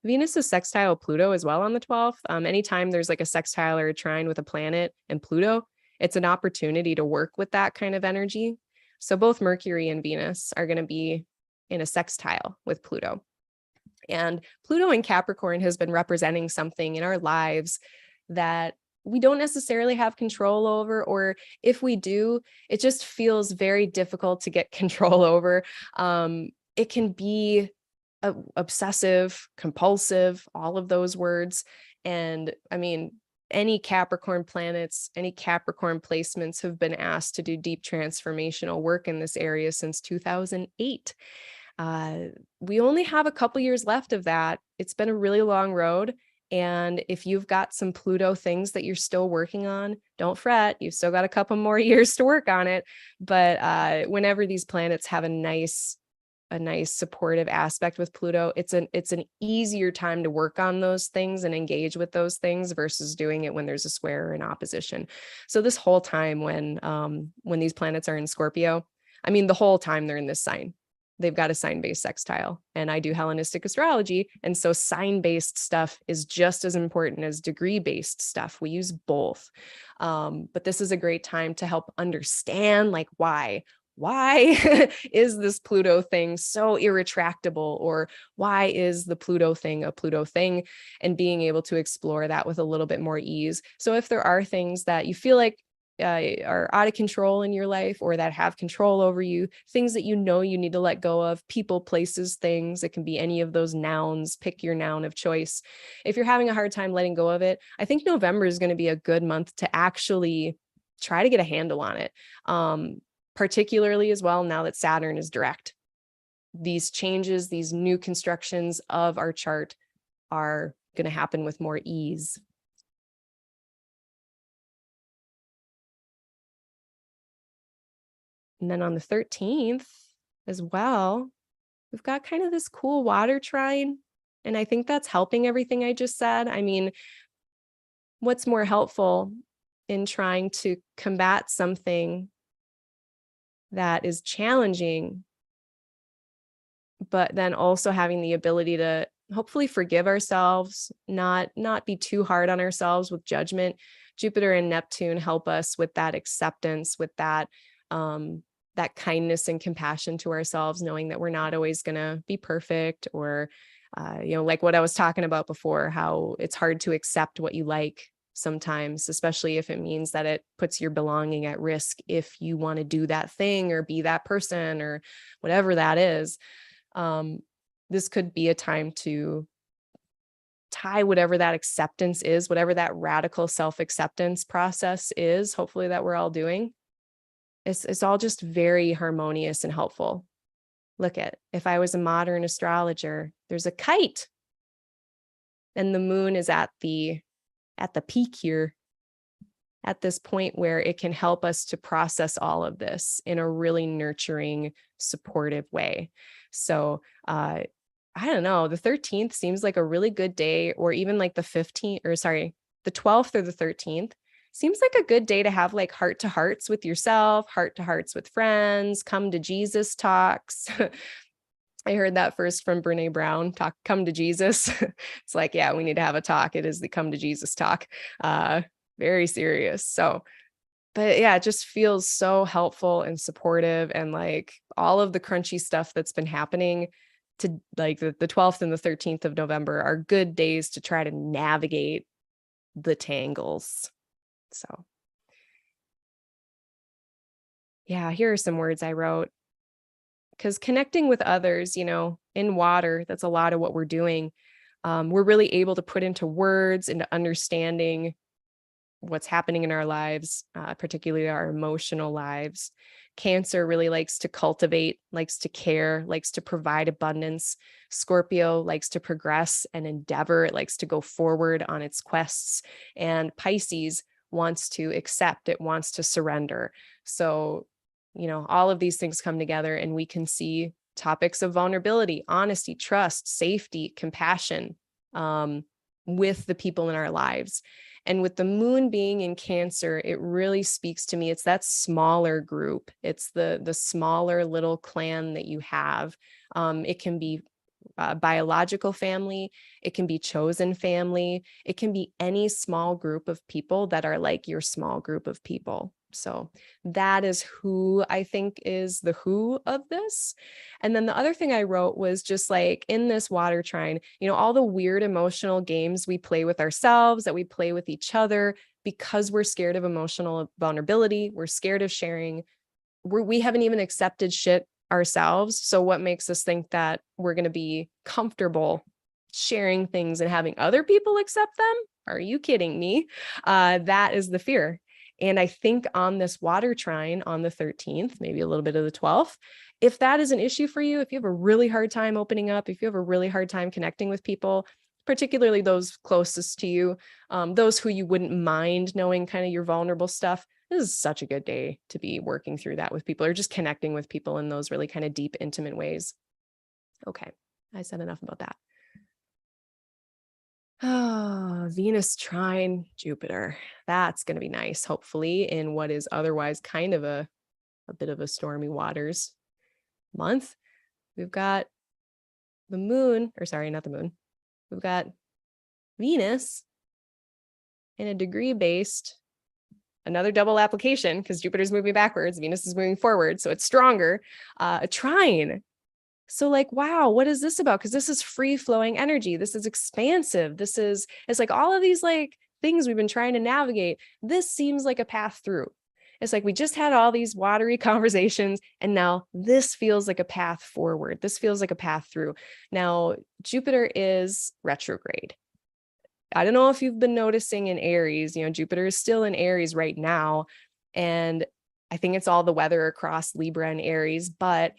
Venus is sextile Pluto as well on the 12th. Anytime there's like a sextile or a trine with a planet and Pluto, it's an opportunity to work with that kind of energy. So both Mercury and Venus are going to be in a sextile with Pluto. And Pluto in Capricorn has been representing something in our lives that we don't necessarily have control over, or if we do, it just feels very difficult to get control over. It can be obsessive, compulsive, all of those words. And I mean, any Capricorn planets, any Capricorn placements have been asked to do deep transformational work in this area since 2008. We only have a couple years left of that. It's been a really long road. And if you've got some Pluto things that you're still working on, don't fret. You've still got a couple more years to work on it. But whenever these planets have a nice supportive aspect with Pluto, it's an easier time to work on those things and engage with those things versus doing it when there's a square or an opposition. So this whole time when these planets are in Scorpio, I mean, the whole time they're in this sign, they've got a sign-based sextile, and I do Hellenistic astrology. And so sign-based stuff is just as important as degree-based stuff. We use both. But this is a great time to help understand, like, why is this Pluto thing so irretractable, or why is the Pluto thing a Pluto thing, and being able to explore that with a little bit more ease. So if there are things that you feel like are out of control in your life, or that have control over you, things that you need to let go of, people, places, things, it can be any of those nouns, pick your noun of choice. If you're having a hard time letting go of it, I think November is going to be a good month to actually try to get a handle on it. Particularly as well, now that Saturn is direct. These changes, these new constructions of our chart are going to happen with more ease. And then on the 13th as well, we've got kind of this cool water trine. And I think that's helping everything I just said. I mean, what's more helpful in trying to combat something that is challenging, but then also having the ability to hopefully forgive ourselves, not be too hard on ourselves with judgment. Jupiter and Neptune help us with that acceptance, with that that kindness and compassion to ourselves, knowing that we're not always going to be perfect, or like what I was talking about before, how it's hard to accept what you like sometimes, especially if it means that it puts your belonging at risk if you want to do that thing or be that person or whatever that is. This could be a time to tie whatever that acceptance is, whatever that radical self-acceptance process is, hopefully that we're all doing. It's all just very harmonious and helpful. Look at, if I was a modern astrologer, there's a kite, and the moon is at the peak here, at this point where it can help us to process all of this in a really nurturing, supportive way. So I don't know, the 13th seems like a really good day, or even like the 15th, or sorry, the 12th or the 13th seems like a good day to have like heart to hearts with yourself, heart to hearts with friends, come to Jesus talks. I heard that first from Brene Brown, come to Jesus. It's like, yeah, we need to have a talk. It is the come to Jesus talk. Very serious. So, but yeah, it just feels so helpful and supportive, and like all of the crunchy stuff that's been happening to like the 12th and the 13th of November are good days to try to navigate the tangles. So yeah, here are some words I wrote, because connecting with others, in water, that's a lot of what we're doing. We're really able to put into words, into understanding what's happening in our lives, particularly our emotional lives. Cancer really likes to cultivate, likes to care, likes to provide abundance. Scorpio likes to progress and endeavor. It likes to go forward on its quests. And Pisces wants to accept, it wants to surrender. So, all of these things come together, and we can see topics of vulnerability, honesty, trust, safety, compassion with the people in our lives. And with the moon being in Cancer, it really speaks to me. It's that smaller group. It's the smaller little clan that you have. It can be biological family. It can be chosen family. It can be any small group of people that are like your small group of people. So that is who I think is the who of this. And then the other thing I wrote was just like, in this water trine, all the weird emotional games we play with ourselves, that we play with each other, because we're scared of emotional vulnerability. We're scared of sharing. We haven't even accepted shit ourselves. So what makes us think that we're going to be comfortable sharing things and having other people accept them? Are you kidding me? That is the fear. And I think on this water trine on the 13th, maybe a little bit of the 12th, if that is an issue for you, if you have a really hard time opening up, if you have a really hard time connecting with people, particularly those closest to you, those who you wouldn't mind knowing kind of your vulnerable stuff, this is such a good day to be working through that with people, or just connecting with people in those really kind of deep, intimate ways. Okay, I said enough about that. Oh, Venus trine Jupiter. That's going to be nice, hopefully, in what is otherwise kind of a bit of a stormy waters month. We've got the moon, or sorry, not the moon. We've got Venus in a degree-based, another double application, because Jupiter's moving backwards, Venus is moving forward, so it's stronger, a trine. So like, wow, what is this about? Because this is free flowing energy. This is expansive. It's like all of these like things we've been trying to navigate. This seems like a path through. It's like we just had all these watery conversations, and now this feels like a path forward. This feels like a path through. Now, Jupiter is retrograde. I don't know if you've been noticing in Aries, Jupiter is still in Aries right now. And I think it's all the weather across Libra and Aries, but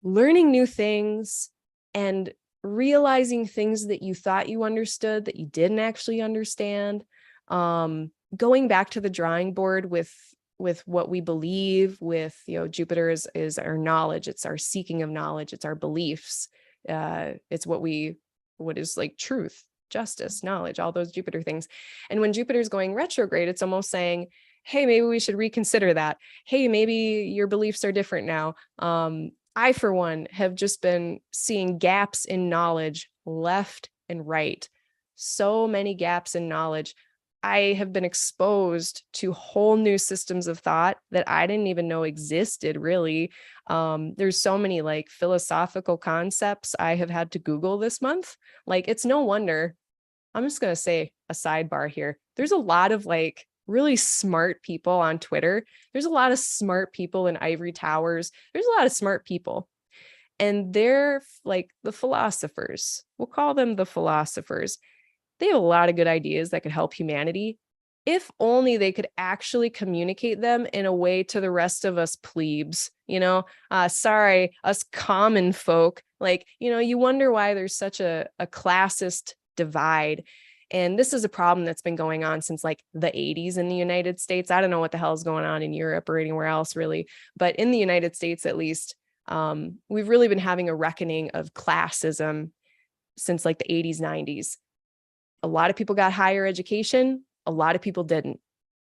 learning new things and realizing things that you thought you understood that you didn't actually understand, going back to the drawing board with what we believe, with Jupiter is our knowledge, it's our seeking of knowledge, it's our beliefs, it's what is like truth. justice, knowledge, all those Jupiter things. And when Jupiter's going retrograde, it's almost saying, hey, maybe we should reconsider that. Hey, maybe your beliefs are different now. I, for one, have just been seeing gaps in knowledge left and right. So many gaps in knowledge. I have been exposed to whole new systems of thought that I didn't even know existed, really. There's so many like philosophical concepts I have had to Google this month. Like, it's no wonder. I'm just going to say a sidebar here. There's a lot of like really smart people on Twitter. There's a lot of smart people in ivory towers. There's a lot of smart people. And they're like the philosophers. We'll call them the philosophers. They have a lot of good ideas that could help humanity. If only they could actually communicate them in a way to the rest of us plebes, sorry, us common folk. Like, you wonder why there's such a classist divide. And this is a problem that's been going on since like the 80s in the United States. I don't know what the hell is going on in Europe or anywhere else really, but in the United States, at least, we've really been having a reckoning of classism since like the 80s, 90s. A lot of people got higher education. A lot of people didn't.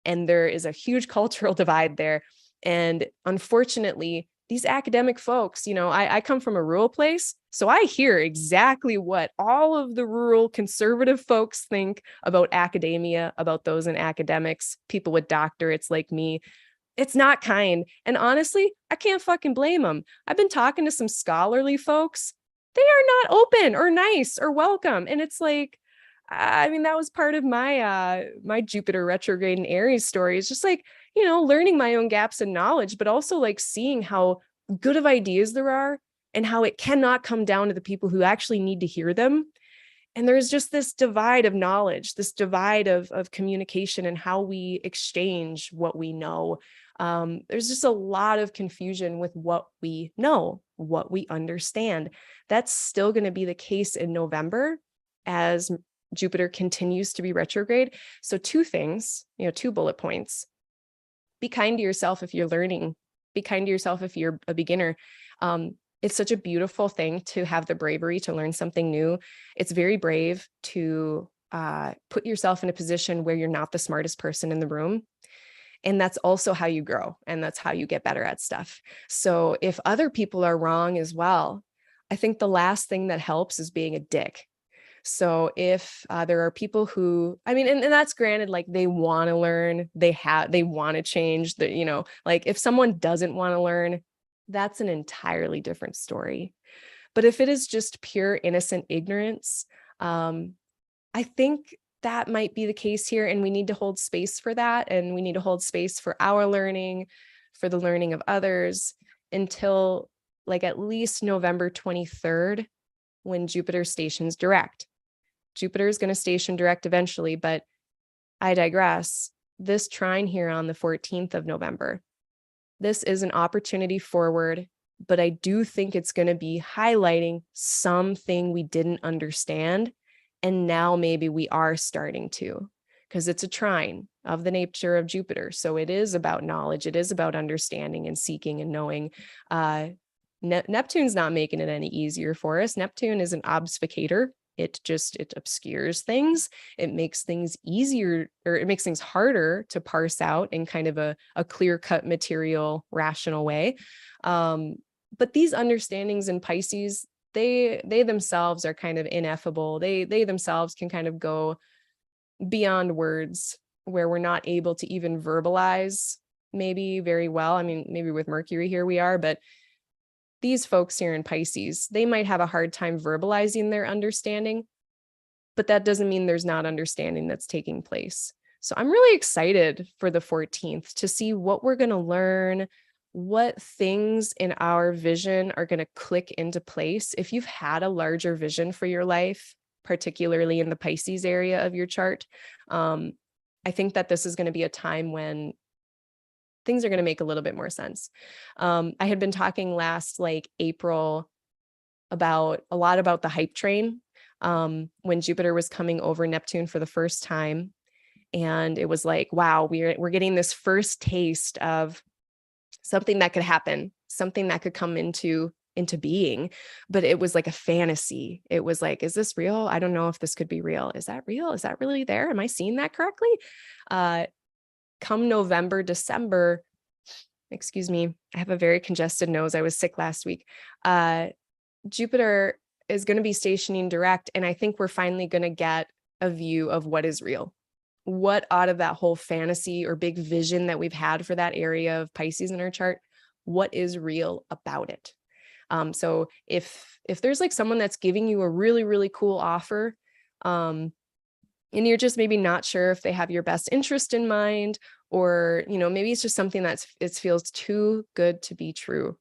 And there is a huge cultural divide there. And unfortunately, these academic folks, I come from a rural place, so I hear exactly what all of the rural conservative folks think about academia, about those in academics, people with doctorates like me. It's not kind. And honestly, I can't fucking blame them. I've been talking to some scholarly folks. They are not open or nice or welcome. And it's like, I mean, that was part of my my Jupiter retrograde and Aries story. It's just like, learning my own gaps in knowledge, but also like seeing how good of ideas there are and how it cannot come down to the people who actually need to hear them. And there's just this divide of knowledge, this divide of communication and how we exchange what we know. There's just a lot of confusion with what we know, what we understand. That's still going to be the case in November as Jupiter continues to be retrograde. So two things, 2 bullet points. Be kind to yourself if you're learning. Be kind to yourself if you're a beginner. It's such a beautiful thing to have the bravery to learn something new. It's very brave to put yourself in a position where you're not the smartest person in the room. And that's also how you grow. And that's how you get better at stuff. So if other people are wrong as well, I think the last thing that helps is being a dick. So if there are people who, I mean, and that's granted, like they want to learn, they want to change like if someone doesn't want to learn, that's an entirely different story. But if it is just pure innocent ignorance, I think that might be the case here. And we need to hold space for that. And we need to hold space for our learning, for the learning of others until like at least November 23rd, when Jupiter stations direct. Jupiter is going to station direct eventually, but I digress. This trine here on the 14th of November, this is an opportunity forward, but I do think it's going to be highlighting something we didn't understand. And now maybe we are starting to, because it's a trine of the nature of Jupiter. So it is about knowledge. It is about understanding and seeking and knowing. Neptune's not making it any easier for us. Neptune is an obfuscator. It obscures things. It makes things easier, or it makes things harder to parse out in kind of a clear-cut, material, rational way. But these understandings in Pisces, they themselves are kind of ineffable. They themselves can kind of go beyond words, where we're not able to even verbalize maybe very well. I mean, maybe with Mercury here we are, but these folks here in Pisces, they might have a hard time verbalizing their understanding, but that doesn't mean there's not understanding that's taking place. So I'm really excited for the 14th to see what we're going to learn, what things in our vision are going to click into place. If you've had a larger vision for your life, particularly in the Pisces area of your chart, I think that this is going to be a time when things are going to make a little bit more sense. I had been talking last like April about a lot about the hype train when Jupiter was coming over Neptune for the first time. And it was like, wow, we're getting this first taste of something that could happen, something that could come into into being, but it was like a fantasy. It was like, is this real? I don't know if this could be real. Is that real? Is that really there? Am I seeing that correctly? Come November, December, excuse me, I have a very congested nose. I was sick last week. Jupiter is going to be stationing direct. And I think we're finally going to get a view of what is real. What out of that whole fantasy or big vision that we've had for that area of Pisces in our chart, what is real about it? So if there's like someone that's giving you a really, really cool offer, and you're just maybe not sure if they have your best interest in mind, or, you know, maybe it's just something it feels too good to be true.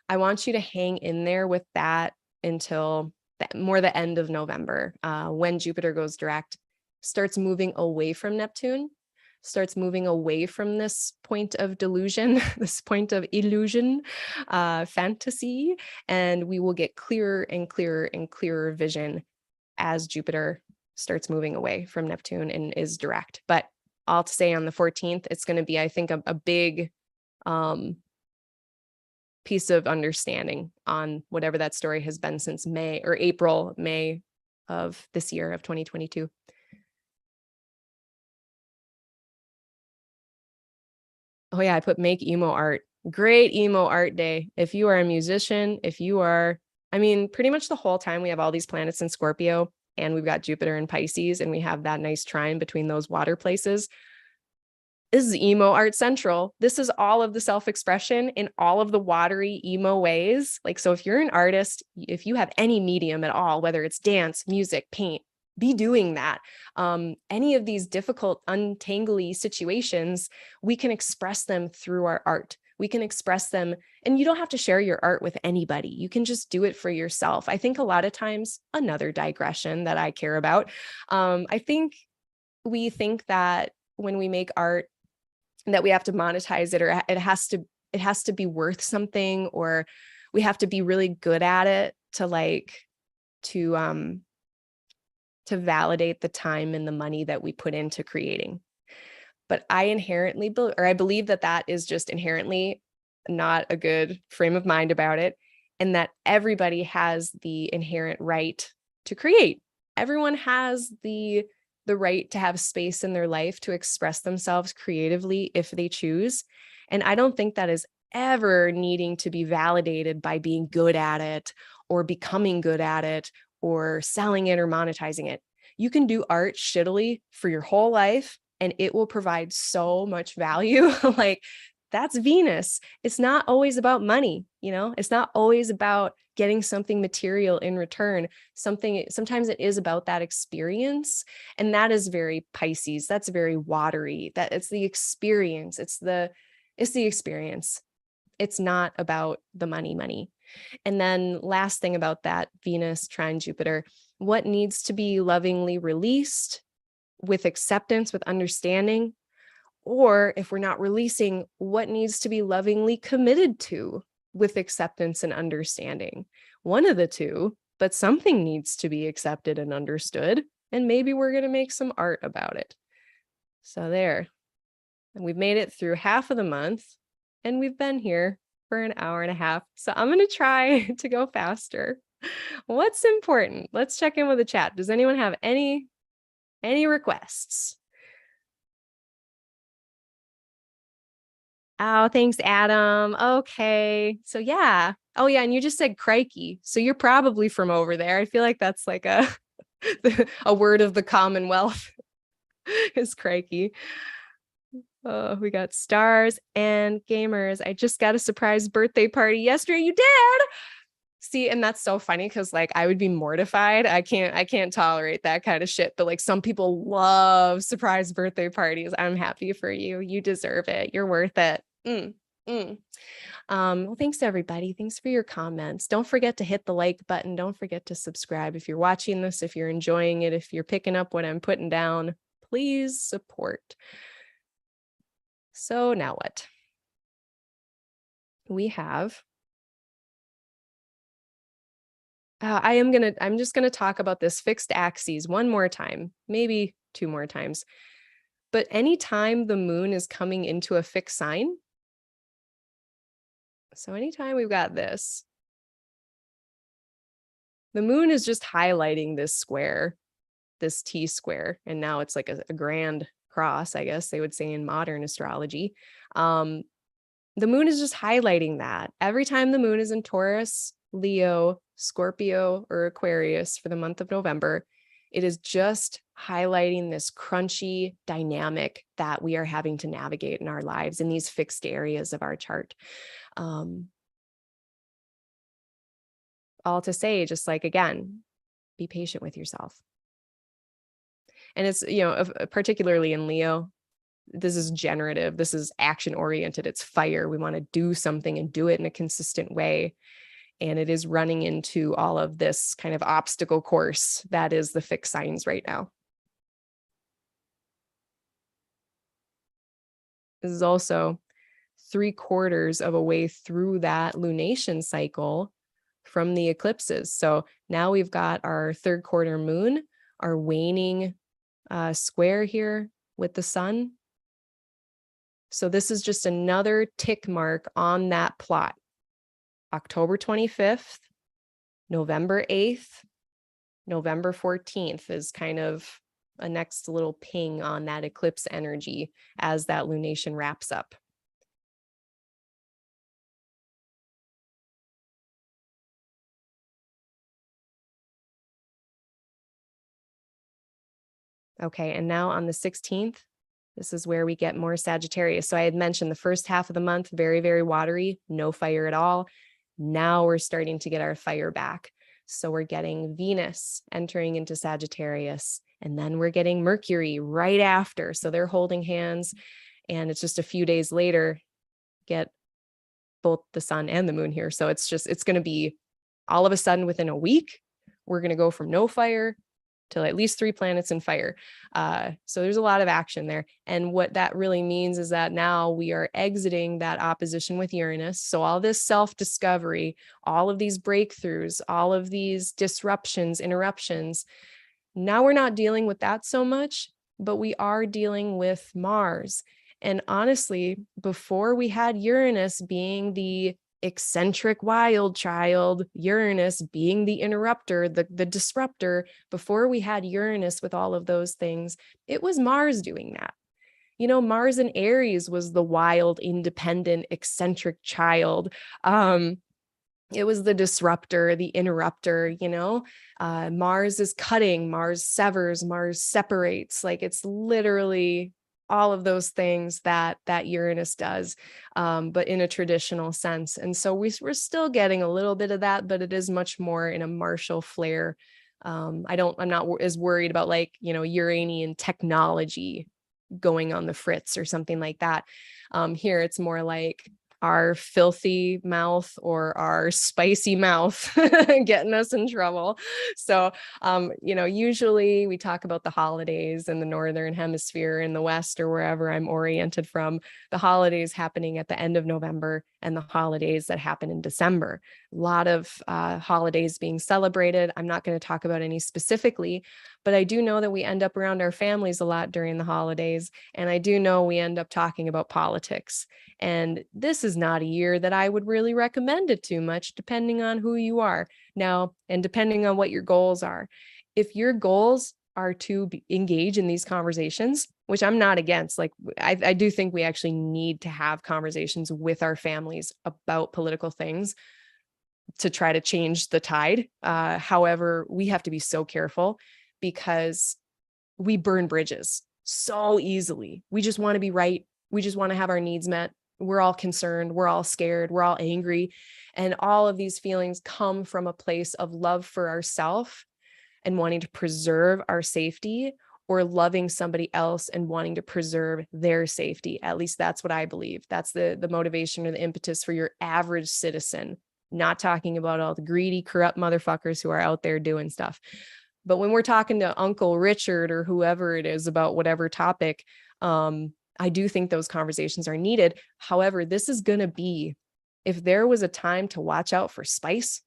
I want you to hang in there with that until the end of November, when Jupiter goes direct, starts moving away from Neptune, starts moving away from this point of delusion, this point of illusion, fantasy, and we will get clearer and clearer and clearer vision as Jupiter starts moving away from Neptune and is direct. But all to say, on the 14th, it's going to be, I think, a big piece of understanding on whatever that story has been since May of this year of 2022. Oh yeah, I put make emo art. Great emo art day. If you are a musician, I mean, pretty much the whole time we have all these planets in Scorpio and we've got Jupiter in Pisces and we have that nice trine between those water places. This is emo art central. This is all of the self-expression in all of the watery emo ways. Like, so if you're an artist, if you have any medium at all, whether it's dance, music, paint, be doing that. Any of these difficult, untangly situations, we can express them through our art. We can express them, and you don't have to share your art with anybody. You can just do it for yourself. I think a lot of times, another digression that I care about, I think we think that when we make art, that we have to monetize it, or it has to be worth something, or we have to be really good at it to validate the time and the money that we put into creating. But I believe that is just inherently not a good frame of mind about it, and that everybody has the inherent right to create. Everyone has the right to have space in their life to express themselves creatively if they choose. And I don't think that is ever needing to be validated by being good at it or becoming good at it or selling it or monetizing it. You can do art shittily for your whole life and it will provide so much value. Like, that's Venus. It's not always about money, you know? It's not always about getting something material in return. Sometimes it is about that experience. And that is very Pisces. That's very watery. That it's the experience. It's the experience. It's not about the money. And then last thing about that, Venus trine Jupiter, what needs to be lovingly released with acceptance, with understanding, or if we're not releasing, what needs to be lovingly committed to with acceptance and understanding. One of the two, but something needs to be accepted and understood. And maybe we're going to make some art about it. So there. And we've made it through half of the month and we've been here for an hour and a half. So I'm going to try to go faster. What's important? Let's check in with the chat. Does anyone have any requests? Oh, thanks, Adam. Okay. So yeah. Oh yeah. And you just said crikey. So you're probably from over there. I feel like that's like a word of the Commonwealth is crikey. Oh, we got stars and gamers. I just got a surprise birthday party yesterday. You did? See, and that's so funny because like I would be mortified. I can't tolerate that kind of shit. But like some people love surprise birthday parties. I'm happy for you. You deserve it. You're worth it. Well, thanks everybody. Thanks for your comments. Don't forget to hit the like button. Don't forget to subscribe. If you're watching this, if you're enjoying it, if you're picking up what I'm putting down, please support. So now what? We have I'm just gonna talk about this fixed axes one more time, maybe two more times. But anytime the moon is coming into a fixed sign, so anytime we've got this, The moon is just highlighting this square, this T square, and now it's like a grand cross, I guess they would say in modern astrology. The moon is just highlighting that. Every time the moon is in Taurus, Leo, Scorpio, or Aquarius for the month of November, it is just highlighting this crunchy dynamic that we are having to navigate in our lives in these fixed areas of our chart. All to say, just like, again, be patient with yourself. And it's, particularly in Leo, this is generative, this is action oriented, it's fire. We want to do something and do it in a consistent way. And it is running into all of this kind of obstacle course that is the fixed signs right now. This is also 3/4 of a way through that lunation cycle from the eclipses. So now we've got our third quarter moon, our waning square here with the sun. So this is just another tick mark on that plot. October 25th, November 8th, November 14th is kind of a next little ping on that eclipse energy as that lunation wraps up. Okay, and now on the 16th, this is where we get more Sagittarius. So I had mentioned the first half of the month, very, very watery, no fire at all. Now we're starting to get our fire back. So we're getting Venus entering into Sagittarius, and then we're getting Mercury right after. So they're holding hands, and it's just a few days later, get both the sun and the moon here. So it's going to be all of a sudden within a week, we're going to go from no fire to at least 3 planets in fire. So there's a lot of action there. And what that really means is that now we are exiting that opposition with Uranus. So all this self-discovery, all of these breakthroughs, all of these disruptions, interruptions, now we're not dealing with that so much, but we are dealing with Mars. And honestly, before we had Uranus being the eccentric wild child, Uranus being the interrupter, the disruptor, before we had Uranus with all of those things, it was Mars doing that. Mars in Aries was the wild, independent, eccentric child. It was the disruptor, the interrupter, Mars is cutting, Mars severs, Mars separates. Like, it's literally all of those things that Uranus does, but in a traditional sense. And so we're still getting a little bit of that, but it is much more in a martial flair. I'm not as worried about Uranian technology going on the fritz or something like that. Here it's more like our filthy mouth or our spicy mouth getting us in trouble. So, usually we talk about the holidays in the Northern Hemisphere, in the West, or wherever I'm oriented from, the holidays happening at the end of November and the holidays that happen in December. A lot of holidays being celebrated. I'm not going to talk about any specifically, but I do know that we end up around our families a lot during the holidays. And I do know we end up talking about politics. And this is not a year that I would really recommend it too much, depending on who you are now and depending on what your goals are. If your goals are to engage in these conversations, which I'm not against, I do think we actually need to have conversations with our families about political things to try to change the tide. However, we have to be so careful because we burn bridges so easily. We just want to be right. We just want to have our needs met. We're all concerned. We're all scared. We're all angry. And all of these feelings come from a place of love for ourselves and wanting to preserve our safety, or loving somebody else and wanting to preserve their safety. At least that's what I believe. That's the motivation or the impetus for your average citizen. Not talking about all the greedy, corrupt motherfuckers who are out there doing stuff. But when we're talking to Uncle Richard or whoever it is about whatever topic, I do think those conversations are needed. However, this is going to be, if there was a time to watch out for spice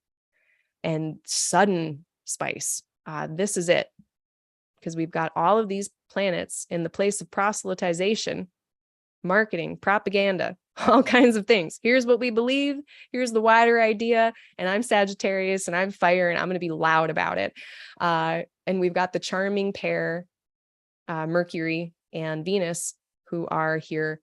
and sudden spice, this is it. Because we've got all of these planets in the place of proselytization, marketing, propaganda, all kinds of things. Here's what we believe. Here's the wider idea. And I'm Sagittarius and I'm fire and I'm going to be loud about it. And we've got the charming pair, Mercury and Venus, who are here.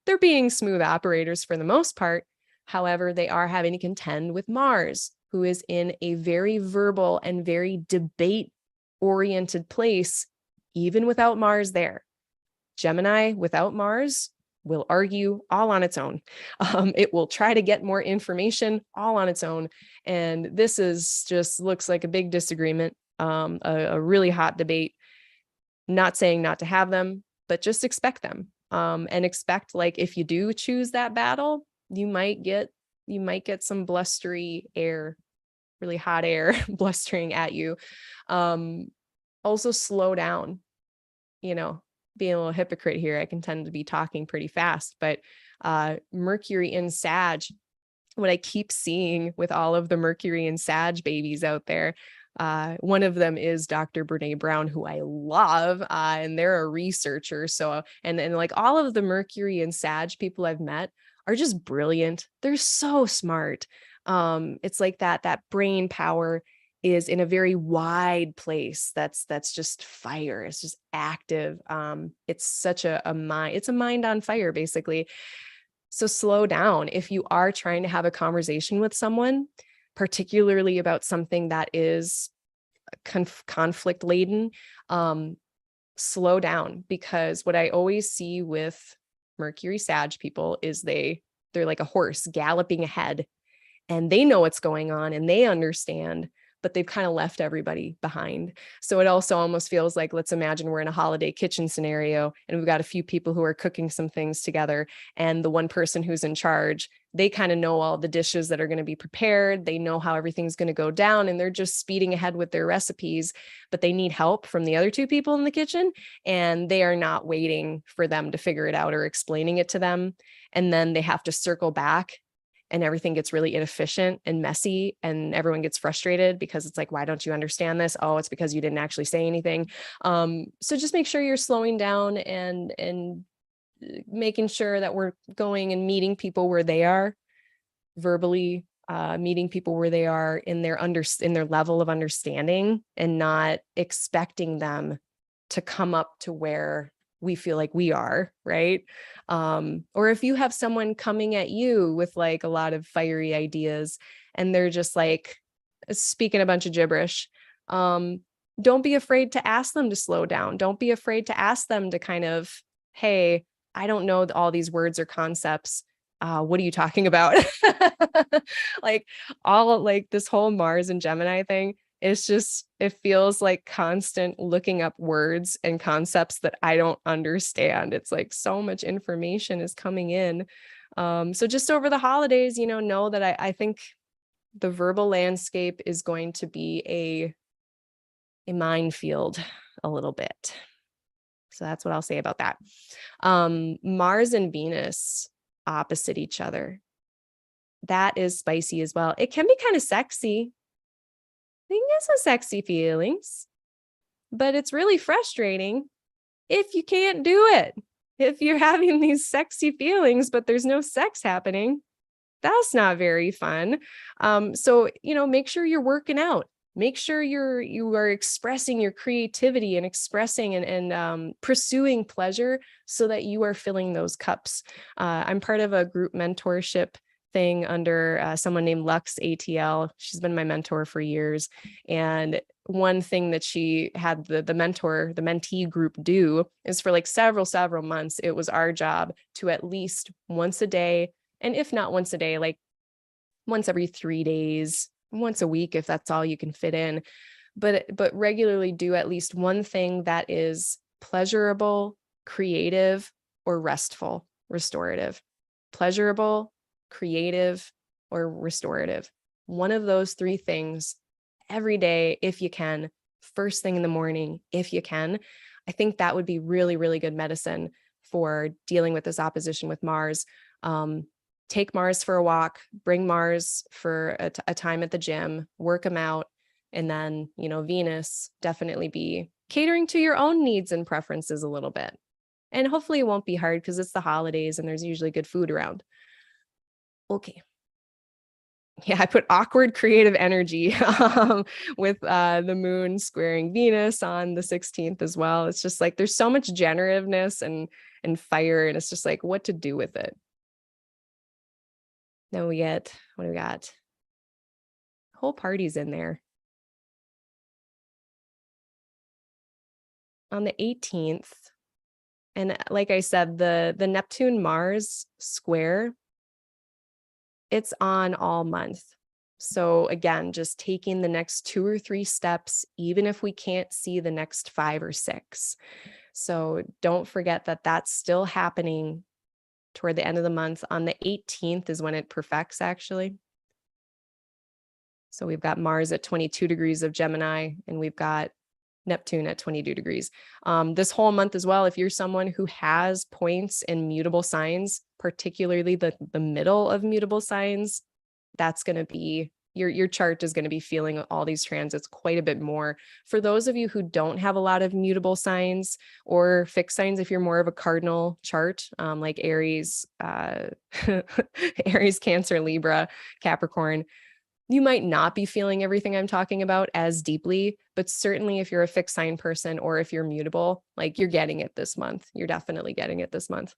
They're being smooth operators for the most part. However, they are having to contend with Mars, who is in a very verbal and very debate-oriented place, even without Mars there. Gemini without Mars will argue all on its own. It will try to get more information all on its own. And this is just looks like a big disagreement, a really hot debate. Not saying not to have them, but just expect them. And expect, like, if you do choose that battle, you might get some blustery air, really hot air blustering at you. Also slow down, being a little hypocrite here. I can tend to be talking pretty fast, but Mercury in Sag, what I keep seeing with all of the Mercury and Sag babies out there, one of them is Dr. Brene Brown, who I love, and they're a researcher. So, and like all of the Mercury and Sag people I've met are just brilliant. They're so smart. It's like that brain power is in a very wide place. That's just fire. It's just active. It's such a mind. It's a mind on fire, basically. So slow down. If you are trying to have a conversation with someone, particularly about something that is conflict laden, slow down, because what I always see with Mercury Sag people is they're like a horse galloping ahead, and they know what's going on and they understand, but they've kind of left everybody behind. So it also almost feels like, let's imagine we're in a holiday kitchen scenario and we've got a few people who are cooking some things together, and the one person who's in charge, they kind of know all the dishes that are going to be prepared. They know how everything's going to go down, and they're just speeding ahead with their recipes, but they need help from the other two people in the kitchen, and they are not waiting for them to figure it out or explaining it to them. And then they have to circle back, and everything gets really inefficient and messy, and everyone gets frustrated because it's like, why don't you understand this? Oh, it's because you didn't actually say anything. So just make sure you're slowing down and making sure that we're going and meeting people where they are verbally, meeting people where they are in their level of understanding, and not expecting them to come up to where we feel like we are, right? Or if you have someone coming at you with like a lot of fiery ideas and they're just like speaking a bunch of gibberish, don't be afraid to ask them to slow down. Don't be afraid to ask them to kind of, hey, I don't know all these words or concepts. What are you talking about? Like this whole Mars and Gemini thing, it's just, it feels like constant looking up words and concepts that I don't understand. It's like so much information is coming in. So just over the holidays, know that I think the verbal landscape is going to be a minefield a little bit. So that's what I'll say about that. Mars and Venus opposite each other. That is spicy as well. It can be kind of sexy. They can get some sexy feelings, but it's really frustrating if you can't do it. If you're having these sexy feelings, but there's no sex happening, that's not very fun. So, make sure you're working out. Make sure you are expressing your creativity and expressing and pursuing pleasure so that you are filling those cups. I'm part of a group mentorship thing under someone named Lux ATL. She's been my mentor for years. And one thing that she had the mentee group do is for like several months, it was our job to at least once a day, and if not once a day, like once every 3 days, once a week, if that's all you can fit in, but regularly do at least one thing that is pleasurable, creative, or restful, restorative. Pleasurable, creative, or restorative. One of those 3 things every day, if you can, first thing in the morning, if you can. I think that would be really, really good medicine for dealing with this opposition with Mars. Take Mars for a walk, bring Mars for a time at the gym, work them out. And then, Venus, definitely be catering to your own needs and preferences a little bit. And hopefully it won't be hard because it's the holidays and there's usually good food around. Okay. Yeah, I put awkward creative energy with the moon squaring Venus on the 16th as well. It's just like there's so much generativeness and fire, and it's just like what to do with it. Then we get, what do we got? Whole parties in there. On the 18th, and like I said, the Neptune Mars square, it's on all month. So again, just taking the next 2 or 3 steps, even if we can't see the next 5 or 6. So don't forget that that's still happening toward the end of the month. On the 18th is when it perfects, actually. So we've got Mars at 22 degrees of Gemini, and we've got Neptune at 22 degrees. This whole month as well, if you're someone who has points in mutable signs, particularly the middle of mutable signs, that's going to be your chart is going to be feeling all these transits quite a bit more. For those of you who don't have a lot of mutable signs or fixed signs, if you're more of a cardinal chart, like Aries, Aries, Cancer, Libra, Capricorn, you might not be feeling everything I'm talking about as deeply, but certainly if you're a fixed sign person or if you're mutable, like you're getting it this month. You're definitely getting it this month.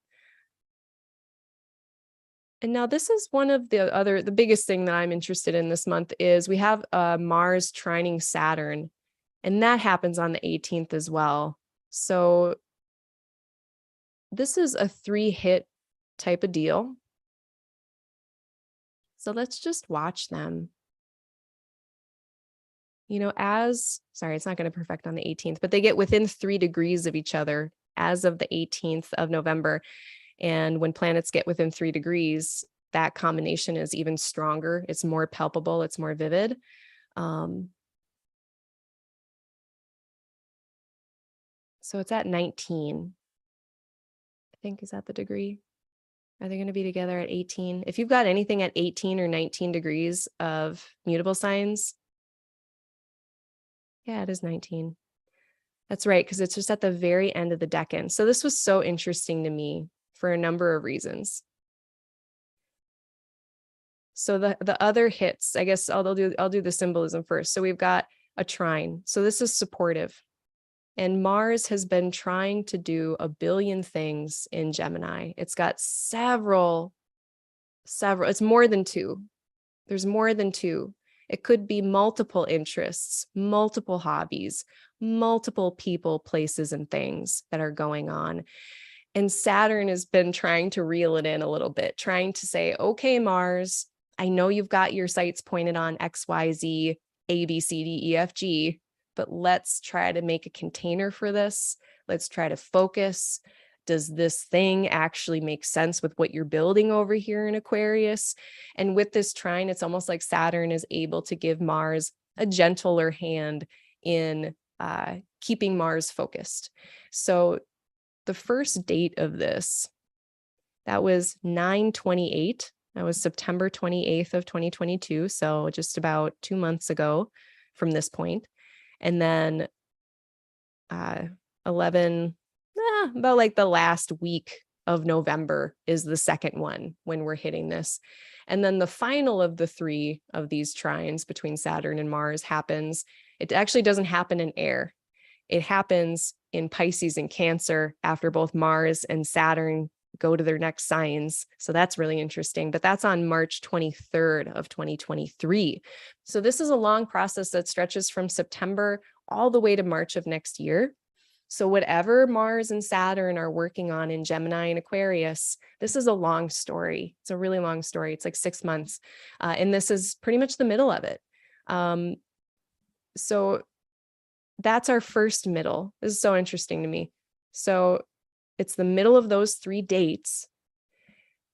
And now this is one of the biggest thing that I'm interested in this month is we have Mars trining Saturn, and that happens on the 18th as well. So this is a 3-hit type of deal. So let's just watch them. You know, sorry, it's not going to perfect on the 18th, but they get within 3 degrees of each other as of the 18th of November. And when planets get within 3 degrees, that combination is even stronger. It's more palpable. It's more vivid. So it's at 19. I think, is that the degree? Are they going to be together at 18? If you've got anything at 18 or 19 degrees of mutable signs, yeah, it is 19. That's right, because it's just at the very end of the decan. So this was so interesting to me for a number of reasons. So the other hits, I guess I'll do the symbolism first. So we've got a trine. So this is supportive. And Mars has been trying to do a billion things in Gemini. It's got several, it's more than 2. There's more than 2. It could be multiple interests, multiple hobbies, multiple people, places, and things that are going on. And Saturn has been trying to reel it in a little bit, trying to say, okay, Mars, I know you've got your sights pointed on X, Y, Z, A, B, C, D, E, F, G, but let's try to make a container for this. Let's try to focus. Does this thing actually make sense with what you're building over here in Aquarius? And with this trine, it's almost like Saturn is able to give Mars a gentler hand in keeping Mars focused. So the first date of this, that was 9/28. That was September 28th of 2022. So just about 2 months ago from this point. And then 11, about like the last week of November is the second one when we're hitting this. And then the final of the 3 of these trines between Saturn and Mars happens. It actually doesn't happen in air. It happens in Pisces and Cancer after both Mars and Saturn go to their next signs. So that's really interesting. But that's on March 23rd of 2023. So this is a long process that stretches from September all the way to March of next year. So whatever Mars and Saturn are working on in Gemini and Aquarius, this is a long story. It's a really long story. It's like 6 months. And this is pretty much the middle of it. So that's our first middle. This is so interesting to me. So it's the middle of those 3 dates.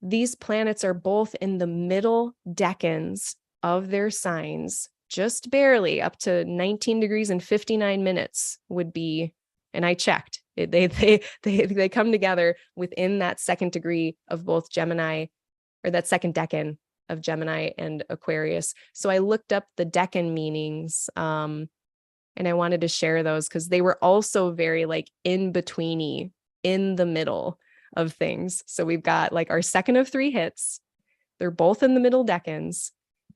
These planets are both in the middle decans of their signs, just barely up to 19 degrees and 59 minutes would be, and I checked, they come together within that second degree of both Gemini, or that second decan of Gemini and Aquarius. So I looked up the decan meanings, and I wanted to share those because they were also very like in betweeny in the middle of things. So we've got like our second of 3 hits. They're both in the middle decans.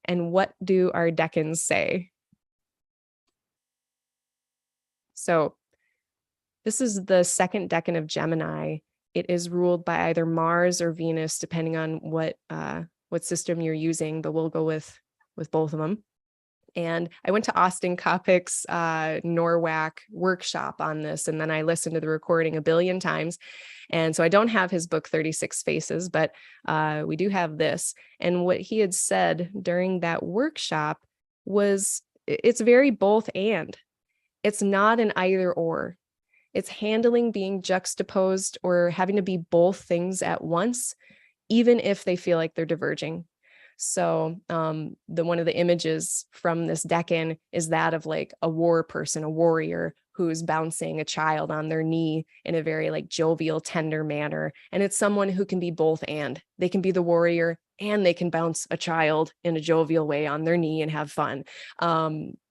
And what do our decans say? So this is the second decan of Gemini. It is ruled by either Mars or Venus, depending on what system you're using, but we'll go with both of them. And I went to Austin Kopic's Norwalk workshop on this, and then I listened to the recording a billion times. And so I don't have his book, 36 Faces, but we do have this. And what he had said during that workshop was it's very both and. It's not an either or. It's handling being juxtaposed or having to be both things at once, even if they feel like they're diverging. So one of the images from this decan is that of like a war person, a warrior who's bouncing a child on their knee in a very like jovial, tender manner. And it's someone who can be both and. They can be the warrior and they can bounce a child in a jovial way on their knee and have fun.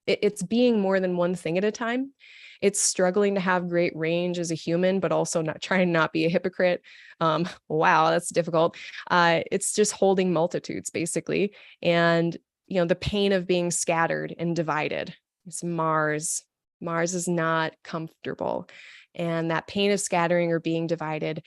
It's being more than one thing at a time. It's struggling to have great range as a human, but also not trying to not be a hypocrite. Wow, that's difficult. It's just holding multitudes, basically. And, the pain of being scattered and divided. It's Mars. Mars is not comfortable. And that pain of scattering or being divided,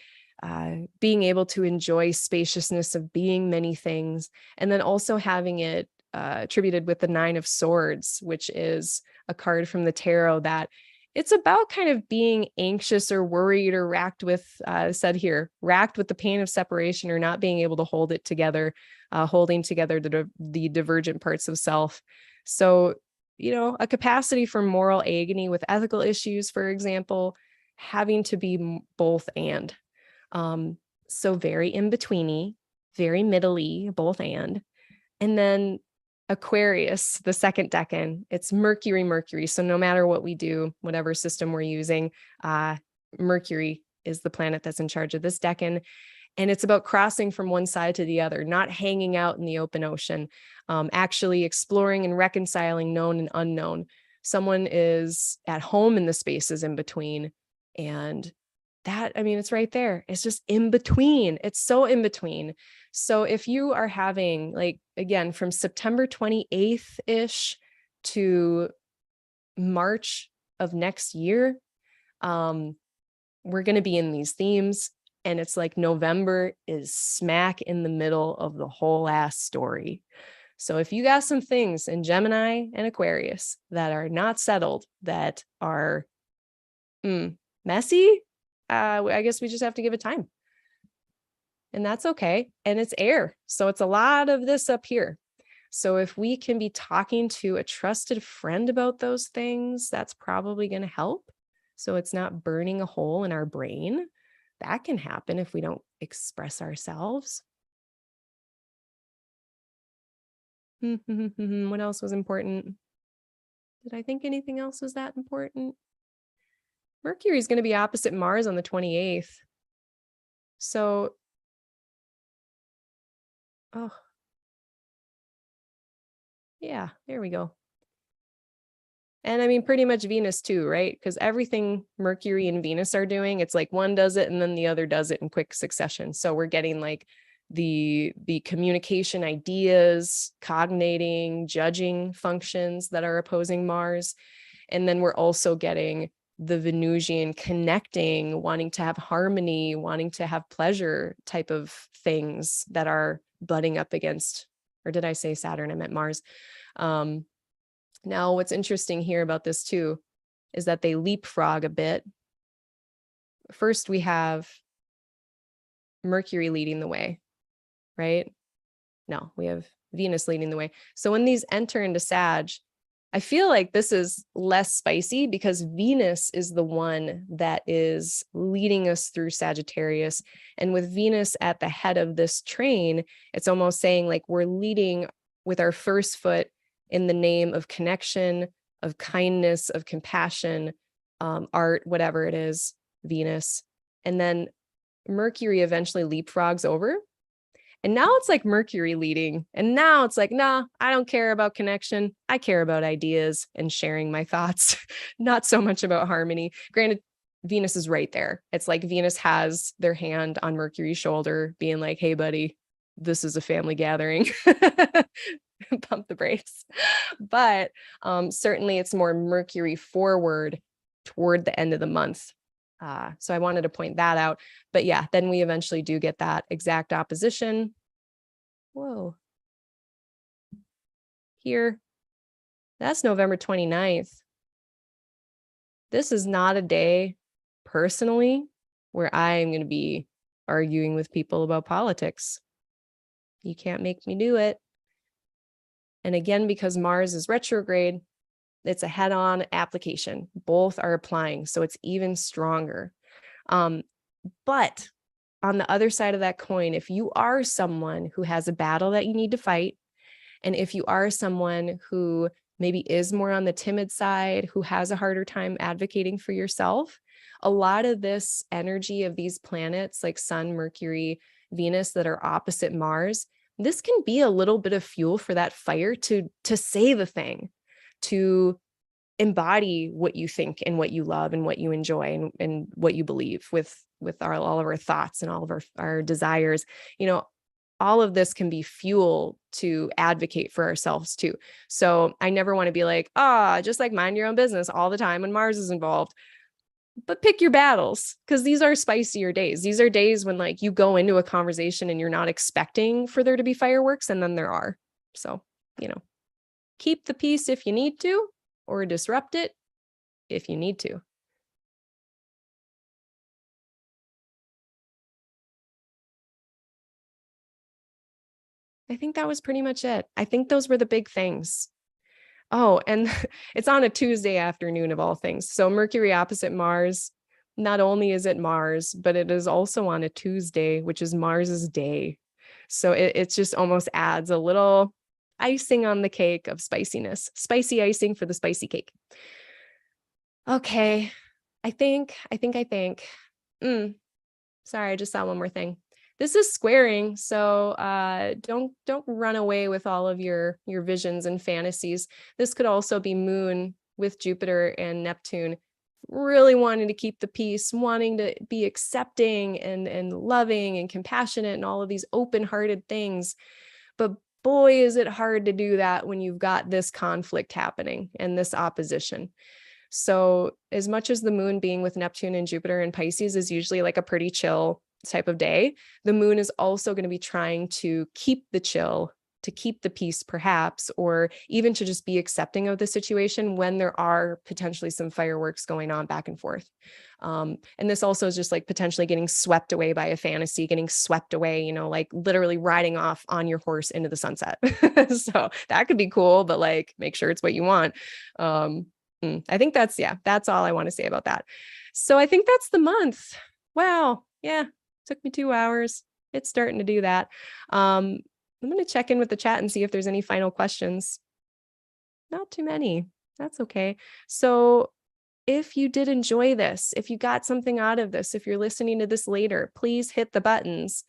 being able to enjoy spaciousness of being many things, and then also having it attributed with the 9 of Swords, which is a card from the tarot that it's about kind of being anxious or worried or racked with the pain of separation or not being able to hold it together, holding together the divergent parts of self. So, a capacity for moral agony with ethical issues, for example, having to be both and. So very in-betweeny, very middle-y, both and. And then Aquarius, the second decan, it's Mercury. So no matter what we do, whatever system we're using, Mercury is the planet that's in charge of this decan. And it's about crossing from one side to the other, not hanging out in the open ocean, actually exploring and reconciling known and unknown. Someone is at home in the spaces in between. And that, it's right there. It's just in between. It's so in between. So if you are having, like, again, from September 28th-ish to March of next year, we're going to be in these themes. And it's like November is smack in the middle of the whole ass story. So if you got some things in Gemini and Aquarius that are not settled, that are messy, I guess we just have to give it time. And that's okay. And it's air. So it's a lot of this up here. So if we can be talking to a trusted friend about those things, that's probably going to help. So it's not burning a hole in our brain. That can happen if we don't express ourselves. What else was important? Did I think anything else was that important? Mercury is going to be opposite Mars on the 28th. So, yeah, there we go. And pretty much Venus too, right? Because everything Mercury and Venus are doing, it's like one does it and then the other does it in quick succession. So we're getting like the communication ideas, cognating, judging functions that are opposing Mars. And then we're also getting the Venusian connecting, wanting to have harmony, wanting to have pleasure type of things that are butting up against, or did I say Saturn? I meant Mars. Now, what's interesting here about this too is that they leapfrog a bit. First, we have Mercury leading the way, right? No, we have Venus leading the way. So when these enter into Sag, I feel like this is less spicy because Venus is the one that is leading us through Sagittarius. And with Venus at the head of this train, it's almost saying like we're leading with our first foot in the name of connection, of kindness, of compassion, art, whatever it is, Venus. And then Mercury eventually leapfrogs over. And now it's like Mercury leading. And now it's like, nah, I don't care about connection. I care about ideas and sharing my thoughts, not so much about harmony. Granted, Venus is right there. It's like Venus has their hand on Mercury's shoulder being like, hey, buddy, this is a family gathering. Pump the brakes. But certainly it's more Mercury forward toward the end of the month. So I wanted to point that out. But yeah, then we eventually do get that exact opposition. Whoa. Here. That's November 29th. This is not a day, personally, where I am going to be arguing with people about politics. You can't make me do it. And again, because Mars is retrograde, it's a head-on application. Both are applying, so it's even stronger. But on the other side of that coin, if you are someone who has a battle that you need to fight, and if you are someone who maybe is more on the timid side, who has a harder time advocating for yourself, a lot of this energy of these planets like Sun, Mercury, Venus that are opposite Mars, this can be a little bit of fuel for that fire to say the thing, to embody what you think and what you love and what you enjoy and what you believe with all of our thoughts and all of our desires. You know, all of this can be fuel to advocate for ourselves too. So I never want to be like, just like mind your own business all the time when Mars is involved. But pick your battles, because these are spicier days. These are days when like you go into a conversation and you're not expecting for there to be fireworks, and then there are. So, you know, keep the peace if you need to, or disrupt it if you need to. I think that was pretty much it. I think those were the big things. Oh, and it's on a Tuesday afternoon of all things. So Mercury opposite Mars, not only is it Mars, but it is also on a Tuesday, which is Mars's day. So it just almost adds a little icing on the cake of spiciness, spicy icing for the spicy cake. Okay. I think. Sorry, I just saw one more thing. This is squaring, so don't run away with all of your visions and fantasies. This could also be Moon with Jupiter and Neptune, really wanting to keep the peace, wanting to be accepting and loving and compassionate and all of these open-hearted things. But boy, is it hard to do that when you've got this conflict happening and this opposition. So as much as the Moon being with Neptune and Jupiter and Pisces is usually like a pretty chill type of day, the Moon is also going to be trying to keep the chill, to keep the peace perhaps, or even to just be accepting of the situation when there are potentially some fireworks going on back and forth. And this also is just like potentially getting swept away by a fantasy, getting swept away, you know, like literally riding off on your horse into the sunset. So that could be cool, but like make sure it's what you want. I think that's all I want to say about that. So I think that's the month. Wow. Yeah. Took me 2 hours. It's starting to do that. I'm going to check in with the chat and see if there's any final questions. Not too many. That's okay. So if you did enjoy this, if you got something out of this, if you're listening to this later, please hit the buttons,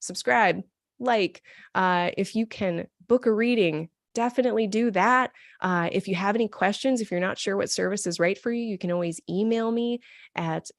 subscribe, like, if you can book a reading, definitely do that. If you have any questions, if you're not sure what service is right for you, you can always email me at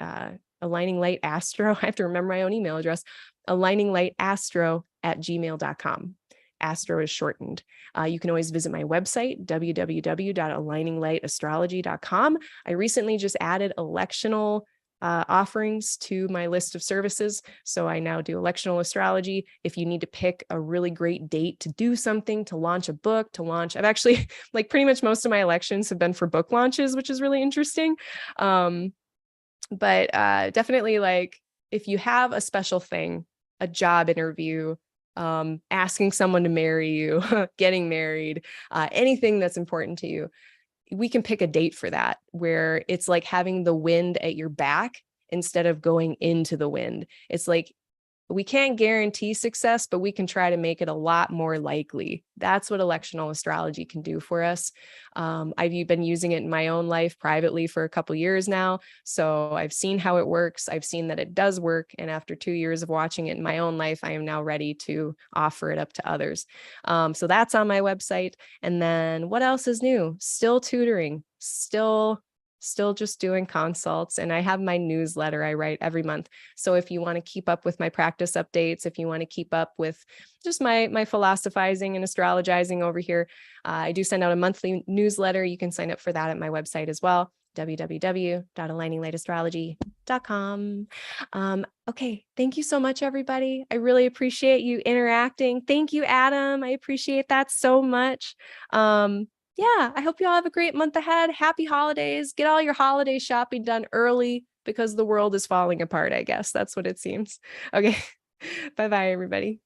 Aligning Light Astro. I have to remember my own email address, aligninglightastro@gmail.com. Astro is shortened. You can always visit my website, www.aligninglightAstrology.com. I recently just added electional offerings to my list of services. So I now do electional astrology. If you need to pick a really great date to do something, to launch a book, I've actually, like pretty much most of my elections have been for book launches, which is really interesting. But definitely, like, if you have a special thing, a job interview, asking someone to marry you, getting married, anything that's important to you, we can pick a date for that where it's like having the wind at your back instead of going into the wind. It's like, we can't guarantee success, but we can try to make it a lot more likely. That's what electional astrology can do for us. I've been using it in my own life privately for a couple years now. So I've seen how it works. I've seen that it does work. And after 2 years of watching it in my own life, I am now ready to offer it up to others. So that's on my website. And then what else is new? Still tutoring, still still just doing consults. And I have my newsletter I write every month. So if you want to keep up with my practice updates, if you want to keep up with just my philosophizing and astrologizing over here, I do send out a monthly newsletter. You can sign up for that at my website as well, www.aligninglightastrology.com. Okay. Thank you so much, everybody. I really appreciate you interacting. Thank you, Adam. I appreciate that so much. Yeah, I hope you all have a great month ahead. Happy holidays. Get all your holiday shopping done early because the world is falling apart, I guess. That's what it seems. Okay. Bye-bye, everybody.